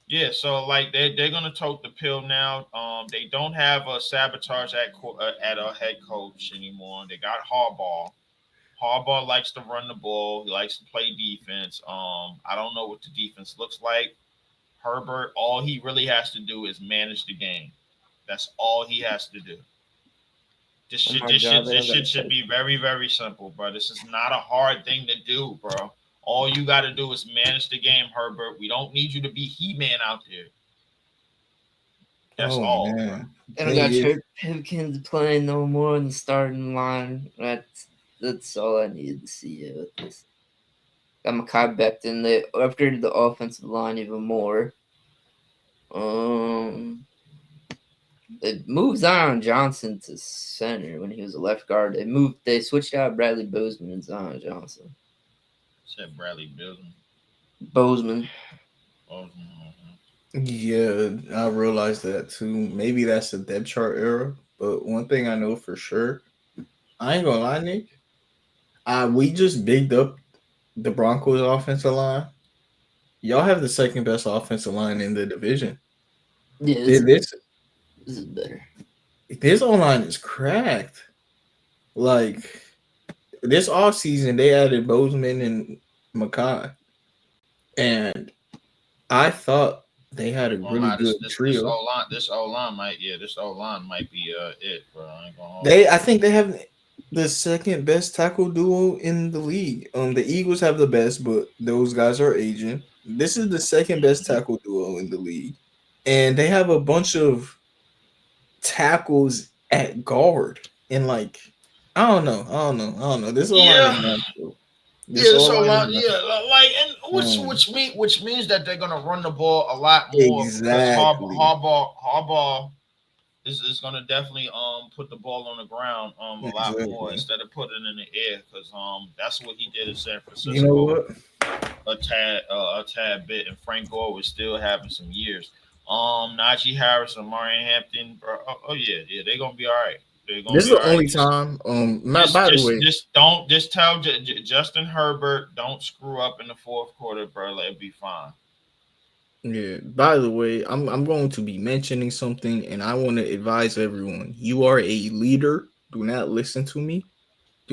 Yeah, so like they're gonna tote the pill now. They don't have a sabotage at a head coach anymore. They got Harbaugh. Harbaugh likes to run the ball. He likes to play defense. I don't know what the defense looks like. Herbert, all he really has to do is manage the game. That's all he has to do. This shit should be very, very simple, bro. This is not a hard thing to do, bro. All you got to do is manage the game, Herbert. We don't need you to be He-Man out there. That's all. Man. And I got Trey Pipkins playing no more in the starting line. That's all I needed to see with this. Got Mekhi Becton. They upgraded the offensive line even more. They moved Zion Johnson to center when he was a left guard. They switched out Bradley Bozeman and Zion Johnson. Said Bradley Bozeman. Bozeman. Yeah, I realized that too. Maybe that's a depth chart error, but one thing I know for sure, I ain't gonna lie, Nick. We just bigged up the Broncos offensive line. Y'all have the second best offensive line in the division. Yeah, this is better. This O-line is cracked. Like this offseason, they added Bozeman and Mekhi. And I thought they had a really good trio. This O-line might be it, bro. I think they have the second best tackle duo in the league. The Eagles have the best, but those guys are aging. This is the second best tackle duo in the league, and they have a bunch of tackles at guard. And like, I don't know. This line is Yeah, natural. This yeah. all So line is like, and natural. which means that they're gonna run the ball a lot more because Exactly. Harbaugh is gonna definitely put the ball on the ground a lot more Exactly. instead of putting it in the air because that's what he did in San You know Francisco what? a tad bit, and Frank Gore was still having some years. Najee Harris and Marion Hampton, bro. Oh yeah, yeah, they're gonna be all right. They're gonna This is be all the right. only time. By the way, Just don't just tell Justin Herbert don't screw up in the fourth quarter, bro. Let it be fine. yeah. By the way, I'm going to be mentioning something, and I want to advise everyone. You are a leader. Do not listen to me.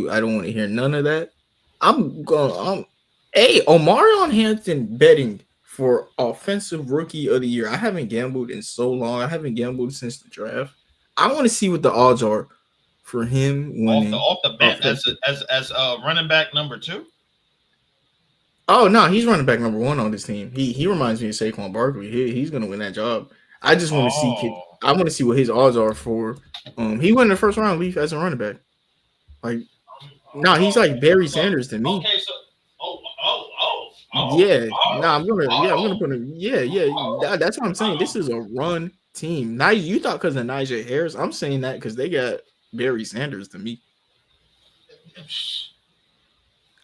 I don't want to hear none of that. I'm going. Hey, Omarion Hampton betting for offensive rookie of the year. I haven't gambled in so long. I haven't gambled since the draft. I want to see what the odds are for him winning Off the bench offensive. as running back number two. Oh no, he's running back number one on this team. He reminds me of Saquon Barkley. He's gonna win that job. I just want to see. Oh, I want to see what his odds are for. He went in the first round, Leaf as a running back. Like no, he's like Barry so Sanders to me. okay, so Yeah, I'm gonna oh, put him. Yeah. That's what I'm saying. This oh. is a run team. Now you thought because of Najee Harris. I'm saying that because they got Barry Sanders to me.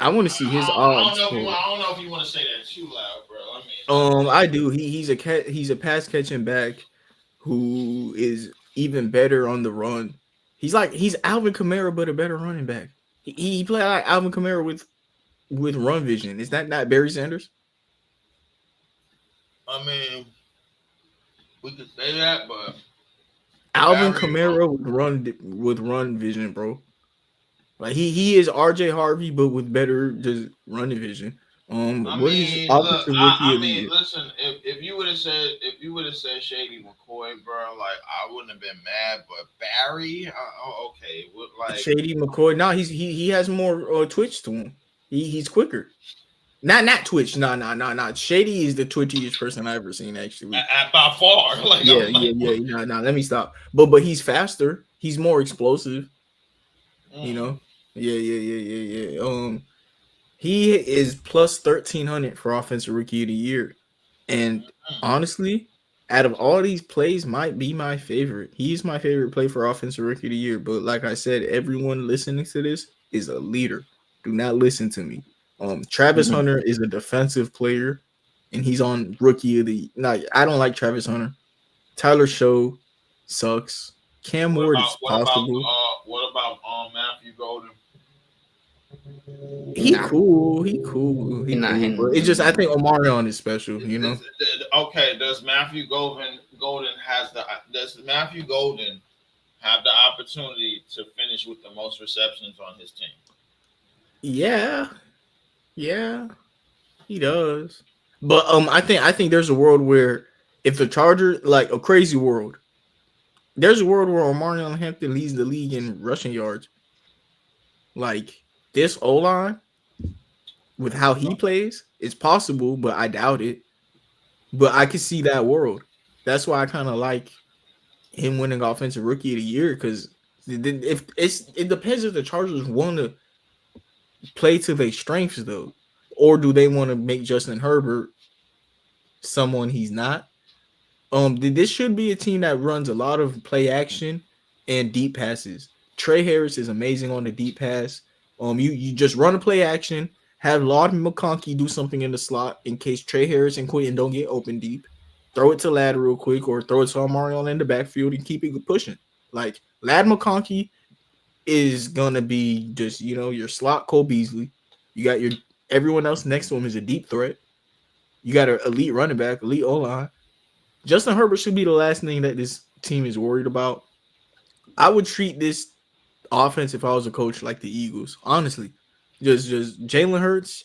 I want to see his odds for. I don't know if you want to say that too loud, bro. I mean, I do. He's a pass catching back who is even better on the run. He's Alvin Kamara, but a better running back. He played like Alvin Kamara with run vision. Is that not Barry Sanders? I mean, we could say that, but Alvin Barry, Kamara with run vision, bro. Like he is RJ Harvey, but with better just running vision. I What is mean, look, offensive rookie of the year? listen, if you would have said Shady McCoy, bro, like I wouldn't have been mad, but Barry, okay, like Shady McCoy. No, he has more twitch to him. He's quicker. Not Twitch. No. Shady is the twitchiest person I've ever seen. Actually, by far, like yeah, I'm like, No. Let me stop. But he's faster. He's more explosive. You mm, know. Yeah. He is plus 1,300 for offensive rookie of the year, and mm. honestly, out of all these plays, might be my favorite. He's my favorite play for offensive rookie of the year. But like I said, everyone listening to this is a leader. Do not listen to me. Travis Mhm. Hunter is a defensive player, and he's on rookie of the. No, I don't like Travis Hunter. Tyler Show sucks. Cam Ward is possible. what about Matthew Golden? He Nah, cool. He cool. he He not cool. But hitting. it's just I think Omarion is special. You know. Okay, does Matthew Golden have the opportunity to finish with the most receptions on his team? Yeah. Yeah. He does. But I think there's a world where if the Chargers like a crazy world, there's a world where Omarion Hampton leads the league in rushing yards. Like this O line with how he plays, it's possible, but I doubt it. But I could see that world. That's why I kind of like him winning offensive rookie of the year because if it depends if the Chargers want to play to their strengths though, or do they want to make Justin Herbert someone he's not? This should be a team that runs a lot of play action and deep passes. Trey Harris is amazing on the deep pass. You just run a play action, have Lord McConkey do something in the slot in case Trey Harris and Quentin don't get open deep. Throw it to Lad real quick or throw it to Mario in the backfield and keep it pushing. Like Lad McConkey is gonna be just your slot Cole Beasley. You got your everyone else next to him is a deep threat. You got an elite running back, elite O line. Justin Herbert should be the last thing that this team is worried about. I would treat this offense if I was a coach like the Eagles. Honestly, just Jalen Hurts.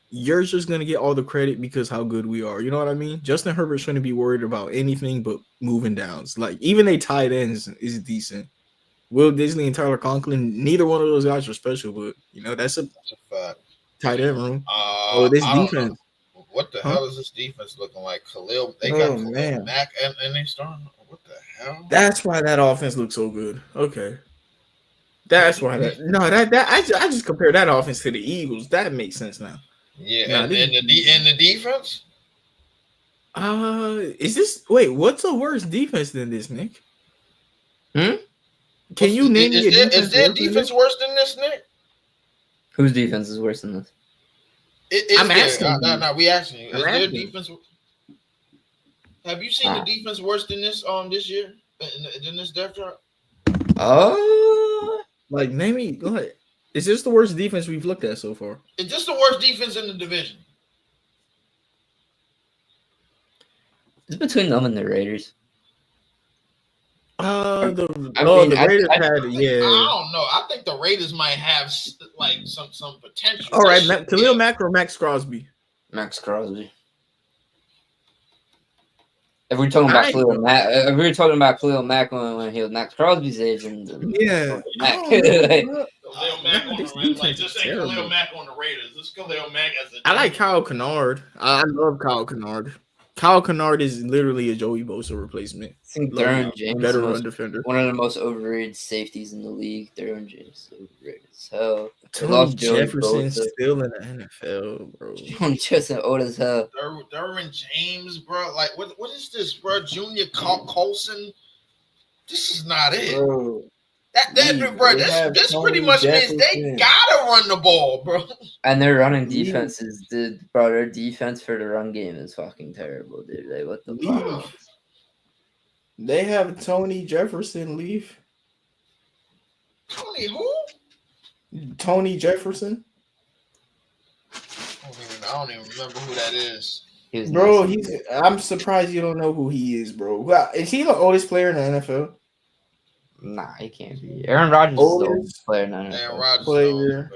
You're just gonna get all the credit because how good we are. You know what I mean? Justin Herbert shouldn't be worried about anything but moving downs. Like even they tight ends is decent. Will Disley and Tyler Conklin. Neither one of those guys are special, but that's a fact. tight end room. This I don't defense. know. What the hell is this defense looking like? They got Khalil man. Mack and they starting. What the hell? That's why that offense looks so good. Okay. That's why that I just compare that offense to the Eagles. That makes sense now. Yeah, and the defense? Is this what's a worse defense than this, Nick? Can you name me a defense? Is their defense worse than this, Nick? Whose defense is worse than this? I'm asking you. No, we asking you. Is their defense? Have you seen the defense worse than this this year than this depth chart? Like name me. Go ahead. Is this the worst defense we've looked at so far? Is this the worst defense in the division? It's between them and the Raiders. The Raiders had. I don't know. I think the Raiders might have like some potential. All right, Khalil Mack or Max Crosby? Max Crosby. If we're talking about Khalil Mack, when he was Max Crosby's age, and Khalil Mack on the Raiders, like just say Khalil Mack on the Raiders. This Khalil Mack as a. I like Kyle Kennard. I love Kyle Kennard. Kyle Kennard is literally a Joey Bosa replacement. I think Derwin James, better run defender, one of the most overrated safeties in the league. Derwin James, overrated. So Tony Jefferson still in the NFL, bro. Tony Jefferson old as hell. Derwin James, bro. Like what is this, bro? Junior Colson. This is not it, bro. This pretty much means they gotta run the ball, bro. And their running defense their defense for the run game is fucking terrible, dude. Like, what the fuck? They have Tony Jefferson leave. Tony who? Tony Jefferson. I don't even remember who that is. Bro, I'm surprised you don't know who he is, bro. Is he the oldest player in the NFL? Nah, he can't be. Aaron Rodgers is the oldest player in the NFL. Aaron Rodgers player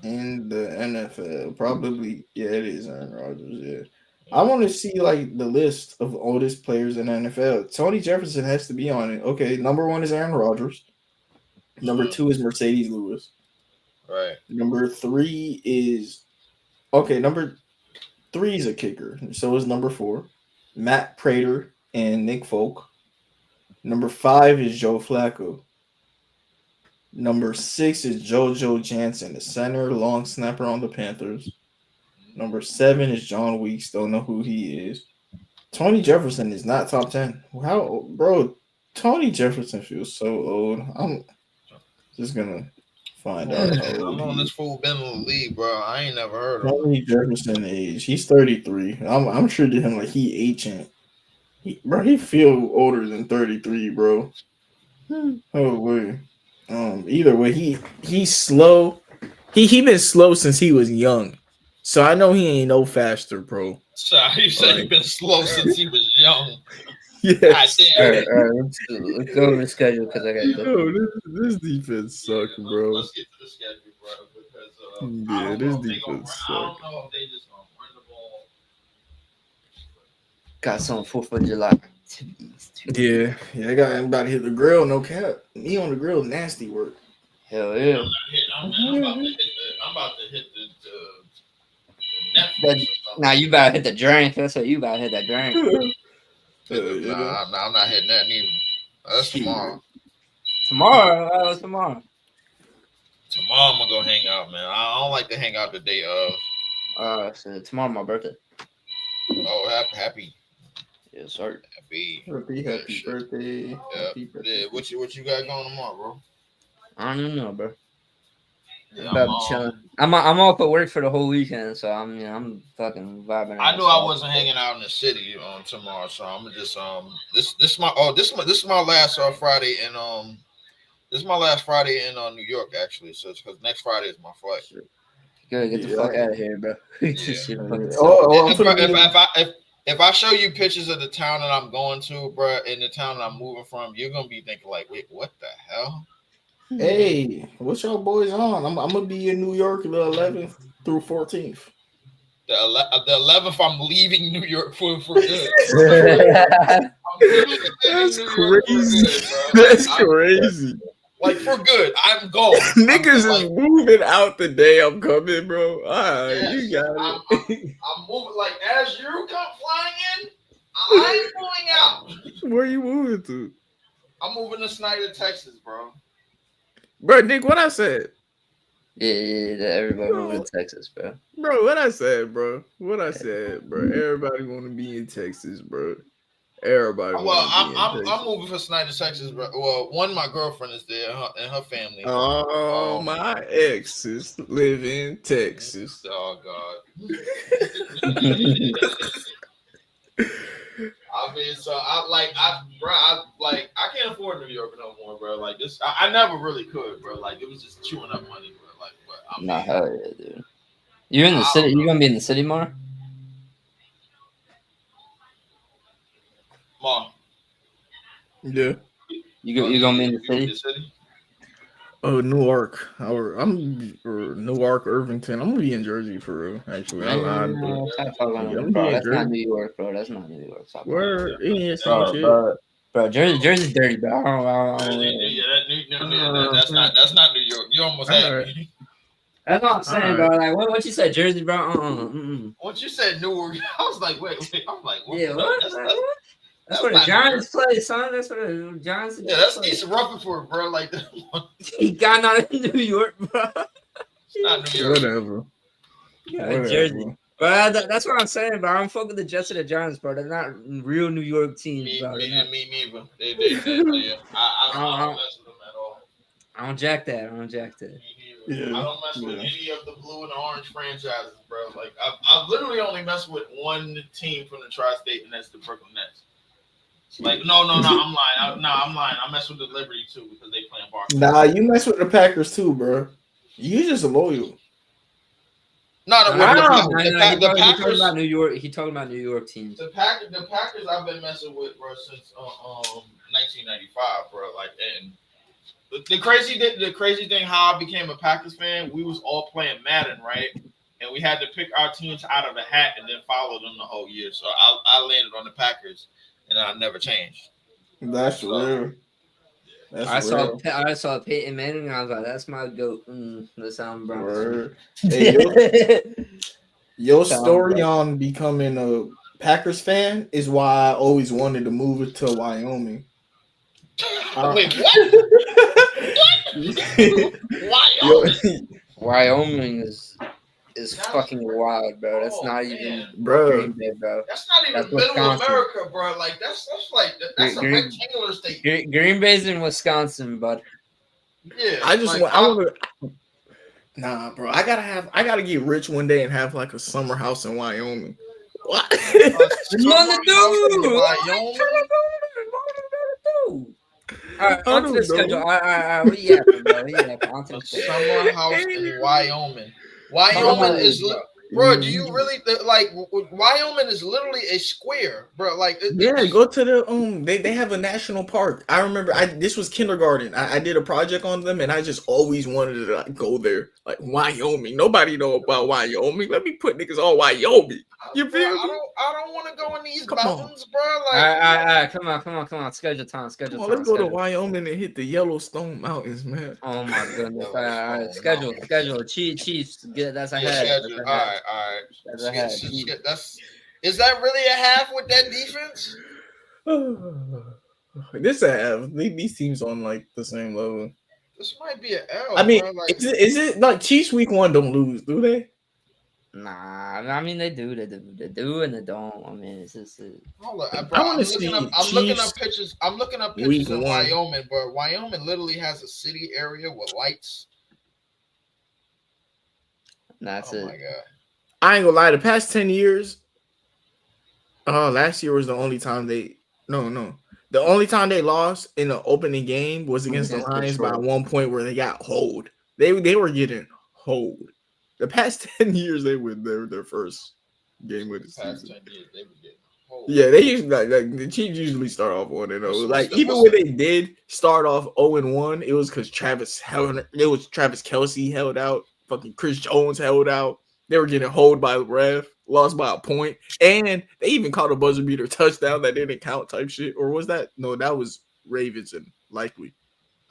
in the NFL. Probably, yeah, it is Aaron Rodgers, yeah. I want to see like the list of oldest players in the NFL. Tony Jefferson has to be on it. Okay, number 1 is Aaron Rodgers. Number 2 is Mercedes Lewis. Right. Number 3 is number 3 is a kicker. So is number 4. Matt Prater and Nick Folk. Number 5 is Joe Flacco. Number 6 is JoJo Jansen, the center long snapper on the Panthers. Number 7 is John Weeks. Don't know who he is. Tony Jefferson is not top 10. How, bro? Tony Jefferson feels so old. I'm just gonna find out. I'm on this fool been in the league, bro. I ain't never heard of him. Tony Jefferson age. He's 33. I'm treating him like he ancient. He feel older than 33, bro. Oh wait. Either way, he's slow. He been slow since he was young, so I know he ain't no faster, bro. So you said he been slow since he was young. Yes. All right, let's go over the schedule because I got to go. This defense sucks, bro. Let's get to the schedule, bro, because this defense sucks. I don't know if they just gonna run the ball. Got some 4th of July activities. Yeah. I'm about to hit the grill. No cap. Me on the grill, nasty work. Hell yeah. I'm about to hit the Netflix. Now you about to hit the drink. That's what you about to hit that drink. Nah, I'm not hitting that neither. That's tomorrow. Tomorrow? Tomorrow. Tomorrow I'm gonna go hang out, man. I don't like to hang out the day of. So tomorrow my birthday. Oh, happy. Yes, sir. Happy birthday. Yeah. Happy birthday. Yeah, what you got going tomorrow, bro? I don't know, bro. Yeah, I'm chilling. I'm off at work for the whole weekend, so I'm fucking vibing. I knew I wasn't hanging out in the city tomorrow, so I'm just this is my last Friday in this is my last Friday in New York actually. So it's because next Friday is my flight. Good, get the fuck out of here, bro. If I show you pictures of the town that I'm going to, bro, in the town that I'm moving from, you're gonna be thinking like, wait, what the hell? Hey, what's y'all boys on? I'm gonna be in New York the 11th through 14th. The 11th, I'm leaving New York for good. That's crazy. That's crazy. Like for good. I'm gone. Niggas I'm, is moving out the day I'm coming, bro. All right, yes, you got it. I'm moving. Like as you come flying in, I'm moving out. Where you moving to? I'm moving to Snyder, Texas, bro. Bro, Nick, what I said? Yeah, everybody moving to Texas, bro. Bro, what I said, bro. What I said, bro. Everybody want to be in Texas, bro. Everybody Well, want to be in I'm Texas. moving for Snyder, Texas, bro. Well, one, my girlfriend is there and her family. Oh, my exes live in Texas. Oh God. I mean, so I can't afford New York no more, bro. Like this, I never really could, bro. Like it was just chewing up money, bro. Like, but I mean, Nah, hell yeah, dude. You're in the city. You gonna be in the city more? Mom. Yeah. You gonna be in the city? Oh, Newark. Newark, Irvington. I'm gonna be in Jersey for real. Actually, I lied, bro. Bro, that's not New York, bro. That's not New York. Where? Yeah, bro, shit. Bro, Jersey's dirty, bro. That's not New York. You almost had me. That's what I'm saying, bro. Like, what you said, Jersey, bro? Once you said Newark, I was like, wait. I'm like, what? Yeah, what? That's where the Giants play, son. That's where the Giants. Yeah, that's East Rutherford, bro. Like, he got not in New York, bro. Not New York. Whatever. Jersey. But that's what I'm saying, bro. I don't fuck with the Jets or the Giants, bro. They're not real New York teams, bro. Me neither. They I don't mess with them at all. I don't jack that. Yeah. I don't mess with any of the blue and orange franchises, bro. Like I literally only mess with one team from the tri-state, and that's the Brooklyn Nets. Like no, I'm lying. I'm lying. I mess with the Liberty too because they playing basketball. Nah, you mess with the Packers too, bro. You just loyal. No, he talking about New York. He talking about New York teams. The Packers I've been messing with, bro, since 1995, bro. Like, and the crazy thing, how I became a Packers fan, we was all playing Madden, right? And we had to pick our teams out of a hat and then follow them the whole year. So I landed on the Packers, and I never changed. That's real. I saw Peyton Manning, and I was like, "That's my goat." That sound bro. Hey, your story on becoming a Packers fan is why I always wanted to move it to Wyoming. Wait, what? Wyoming is fucking wild, bro. That's not even bro. Green Bay, bro. That's not even middle Wisconsin. America, bro. Like that's a rectangular state. Green Bay's in Wisconsin, bud. Yeah, I want to. Nah, bro. I gotta get rich one day and have like a summer house in Wyoming. What? Nothing to do. All right, on to the schedule. All right. What you have, bro? On to the schedule. Summer house in Wyoming. Wyoming is, bro. Do you really like? Wyoming is literally a square, bro. Like, go to the They have a national park. I remember. This was kindergarten. I did a project on them, and I just always wanted to like go there. Like Wyoming. Nobody know about Wyoming. Let me put niggas on Wyoming. You feel me? I don't want to go in these mountains, bro. Like, all right. Come on. Schedule time. Let's go to Wyoming and hit the Yellowstone Mountains, man. Oh my goodness. All right. Schedule. Chiefs. That's ahead. All right. That's ahead. Is that really a half with that defense? This a half. These teams on like the same level. This might be an L. I mean, bro. Like, is it like Chiefs week 1 don't lose, do they? Nah, I mean they do, and they don't. I mean, it's just. Hold on, bro. I'm looking up pictures. I'm looking up pictures of Wyoming, bro. Wyoming literally has a city area with lights. That's it. Oh my god! I ain't gonna lie. The past 10 years, last year was the only time they. No. The only time they lost in the opening game was against the Lions by 1 point where they got hold. They were getting hold. The past 10 years, they win their first game with the season. 10 years, they were getting hold. Yeah, they usually like the Chiefs usually start off 1-0. Like even when they did start off 0-1, it was because Travis Kelce held out, fucking Chris Jones held out. They were getting hold by the ref, lost by a point, and they even caught a buzzer beater touchdown that didn't count type shit. Or was that? No, that was Ravens and likely.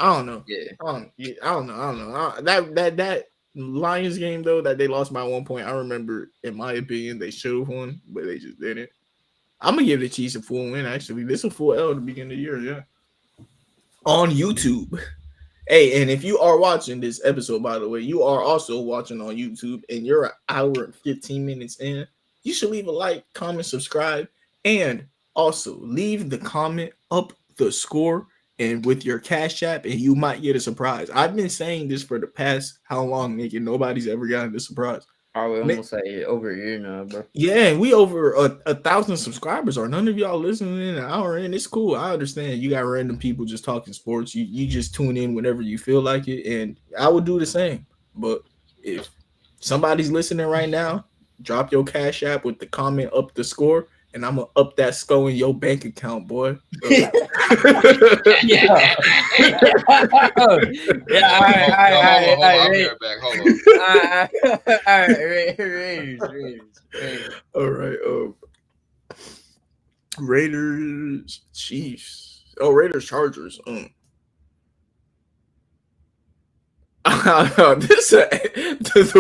I don't know. Yeah. I don't know. That Lions game though that they lost by 1 point. I remember, in my opinion, they should have won, but they just didn't. I'm gonna give the Chiefs a full win. Actually, this is a full L at the beginning of the year. Yeah, on YouTube. Hey, and if you are watching this episode, by the way, you are also watching on YouTube, and you're an hour and 15 minutes in. You should leave a like, comment, subscribe, and also leave the comment up the score and with your Cash App, and you might get a surprise. I've been saying this for the past how long, Nick, and nobody's ever gotten this surprise. I would almost say over a year now, bro. Yeah, and we over 1,000 subscribers. Are none of y'all listening in an hour in? It's cool. I understand. You got random people just talking sports. You just tune in whenever you feel like it, and I would do the same. But if somebody's listening right now, drop your Cash App with the comment up the score, and I'm gonna up that score in your bank account, boy. Yeah. Yeah. All right. I'll be right back. Hold on. All right. Raiders. All right. Raiders, Chiefs. Oh, Raiders, Chargers. The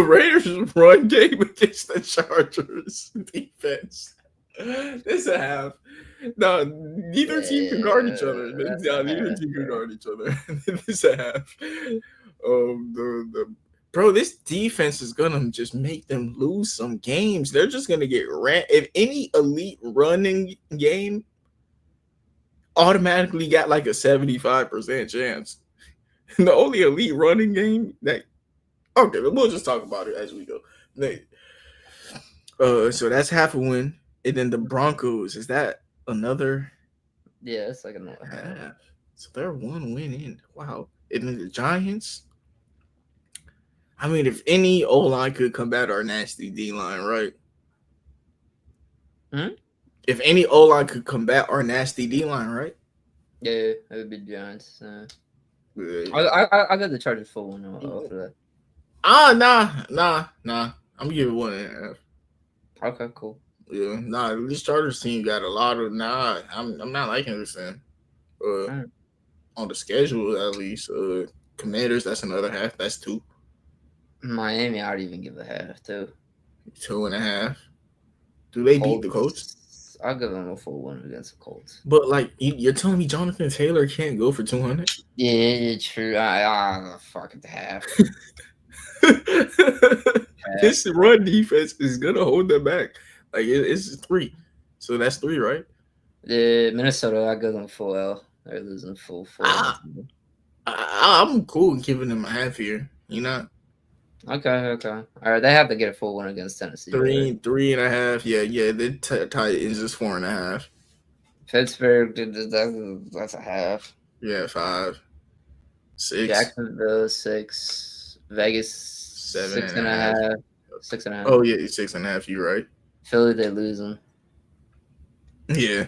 Raiders run game against the Chargers defense. This a half. No, neither team can guard each other. Neither team can guard each other. This a half. Bro, this defense is gonna just make them lose some games. They're just gonna get ran. If any elite running game automatically got like a 75% chance. The only elite running game that we'll just talk about it as we go. So that's half a win. And then the Broncos, is that another? Yeah, it's like another half. So they're 1 win in. Wow. And then the Giants. I mean, if any O-line could combat our nasty D-line, right? If any O-line could combat our nasty D-line, right? Yeah, it would be Giants. I got the Chargers full one after that. Nah. I'm giving 1.5. Okay, cool. Yeah, this Chargers team got a lot of I'm not liking this thing. On the schedule at least. Commanders, that's another half. That's 2. Miami, I'd even give a half too. 2.5. Do they beat the Colts? I'll give them a full one against the Colts. But like you're telling me Jonathan Taylor can't go for 200? Yeah, true. Fuck it, half. This run defense is gonna hold them back. Like it's 3, so that's 3, right? Yeah, Minnesota, I give them full L. They're losing full. I'm cool giving them a half here. You know. Okay. All right, they have to get a full one against Tennessee. 3.5. Yeah. The Titans is 4.5. Pittsburgh, that's a half. Yeah, 5. 6. Jacksonville 6. Vegas 6.5. 6.5. Oh yeah, 6.5. You right. Philly, they lose them. Yeah.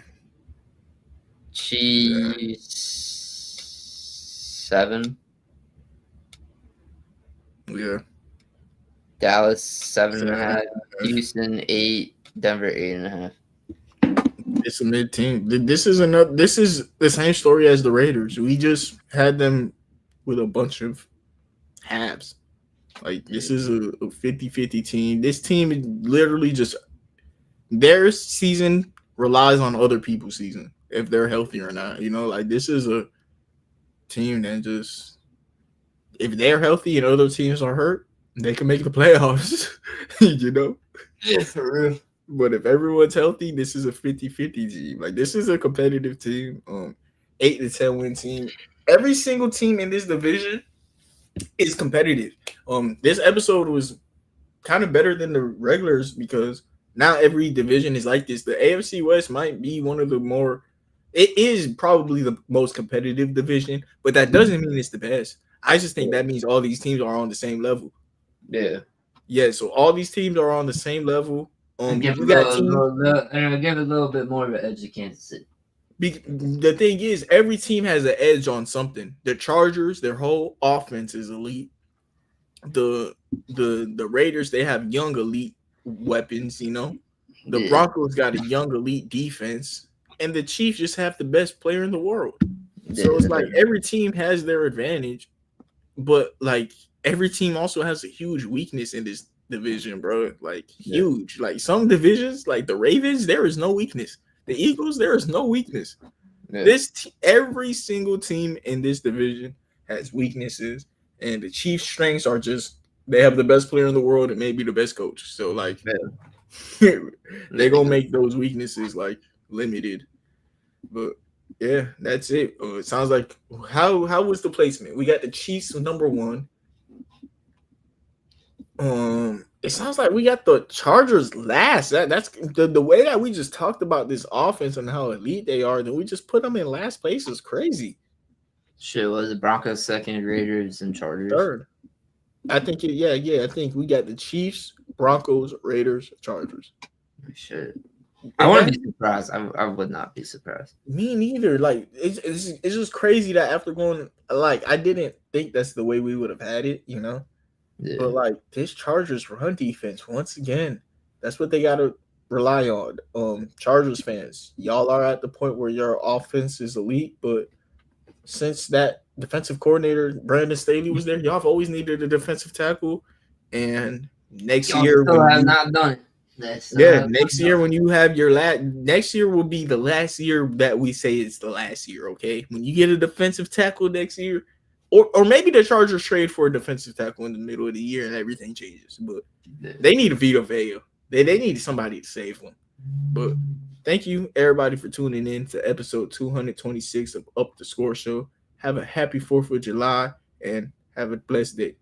Chiefs 7. Yeah. Dallas 7.5. Houston 8. Denver 8.5. It's a mid team. This is the same story as the Raiders. We just had them with a bunch of halves. Like this is a 50-50 team. This team is literally just their season relies on other people's season if they're healthy or not. You know, like this is a team that just if they're healthy and other teams are hurt, they can make the playoffs. You know? Yeah, for real. But if everyone's healthy, this is a 50-50 team. Like this is a competitive team. 8 to 10 win team. Every single team in this division is competitive. This episode was kind of better than the regulars because not every division is like this. The AFC West might be one of the more. It is probably the most competitive division, but that doesn't mean it's the best. I just think that means all these teams are on the same level. Yeah. So all these teams are on the same level. Give it a little bit more of an edge to Kansas City. The thing is, every team has an edge on something. The Chargers, their whole offense is elite. The Raiders, they have young elite weapons. You know, the Broncos got a young elite defense, and the Chiefs just have the best player in the world. So it's like every team has their advantage, but like every team also has a huge weakness in this division, bro. Like huge. Like some divisions, like the Ravens, there is no weakness. The Eagles, there is no weakness. Every single team in this division has weaknesses, and the Chiefs' strengths are just they have the best player in the world and maybe the best coach. So like they're gonna make those weaknesses like limited. But yeah, that's it. It sounds like how was the placement? We got the Chiefs number 1. It sounds like we got the Chargers last. That's the way that we just talked about this offense and how elite they are. Then we just put them in last place is crazy. Shit, was it Broncos second, Raiders, and Chargers third? I think I think we got the Chiefs, Broncos, Raiders, Chargers. Shit. I want to be surprised. I would not be surprised. Me neither. Like it's just crazy that after going like I didn't think that's the way we would have had it, you know. Yeah. But like this Chargers run defense once again, that's what they gotta rely on. Chargers fans, y'all are at the point where your offense is elite, but since that defensive coordinator Brandon Staley was there, y'all have always needed a defensive tackle. And next year, still have not done it. Next year when you have your next year will be the last year that we say it's the last year. Okay, when you get a defensive tackle next year, or maybe the Chargers trade for a defensive tackle in the middle of the year and everything changes. But they need a Vita Vea. They need somebody to save them. But thank you everybody for tuning in to episode 226 of Up the Score Show. Have a happy 4th of July and have a blessed day.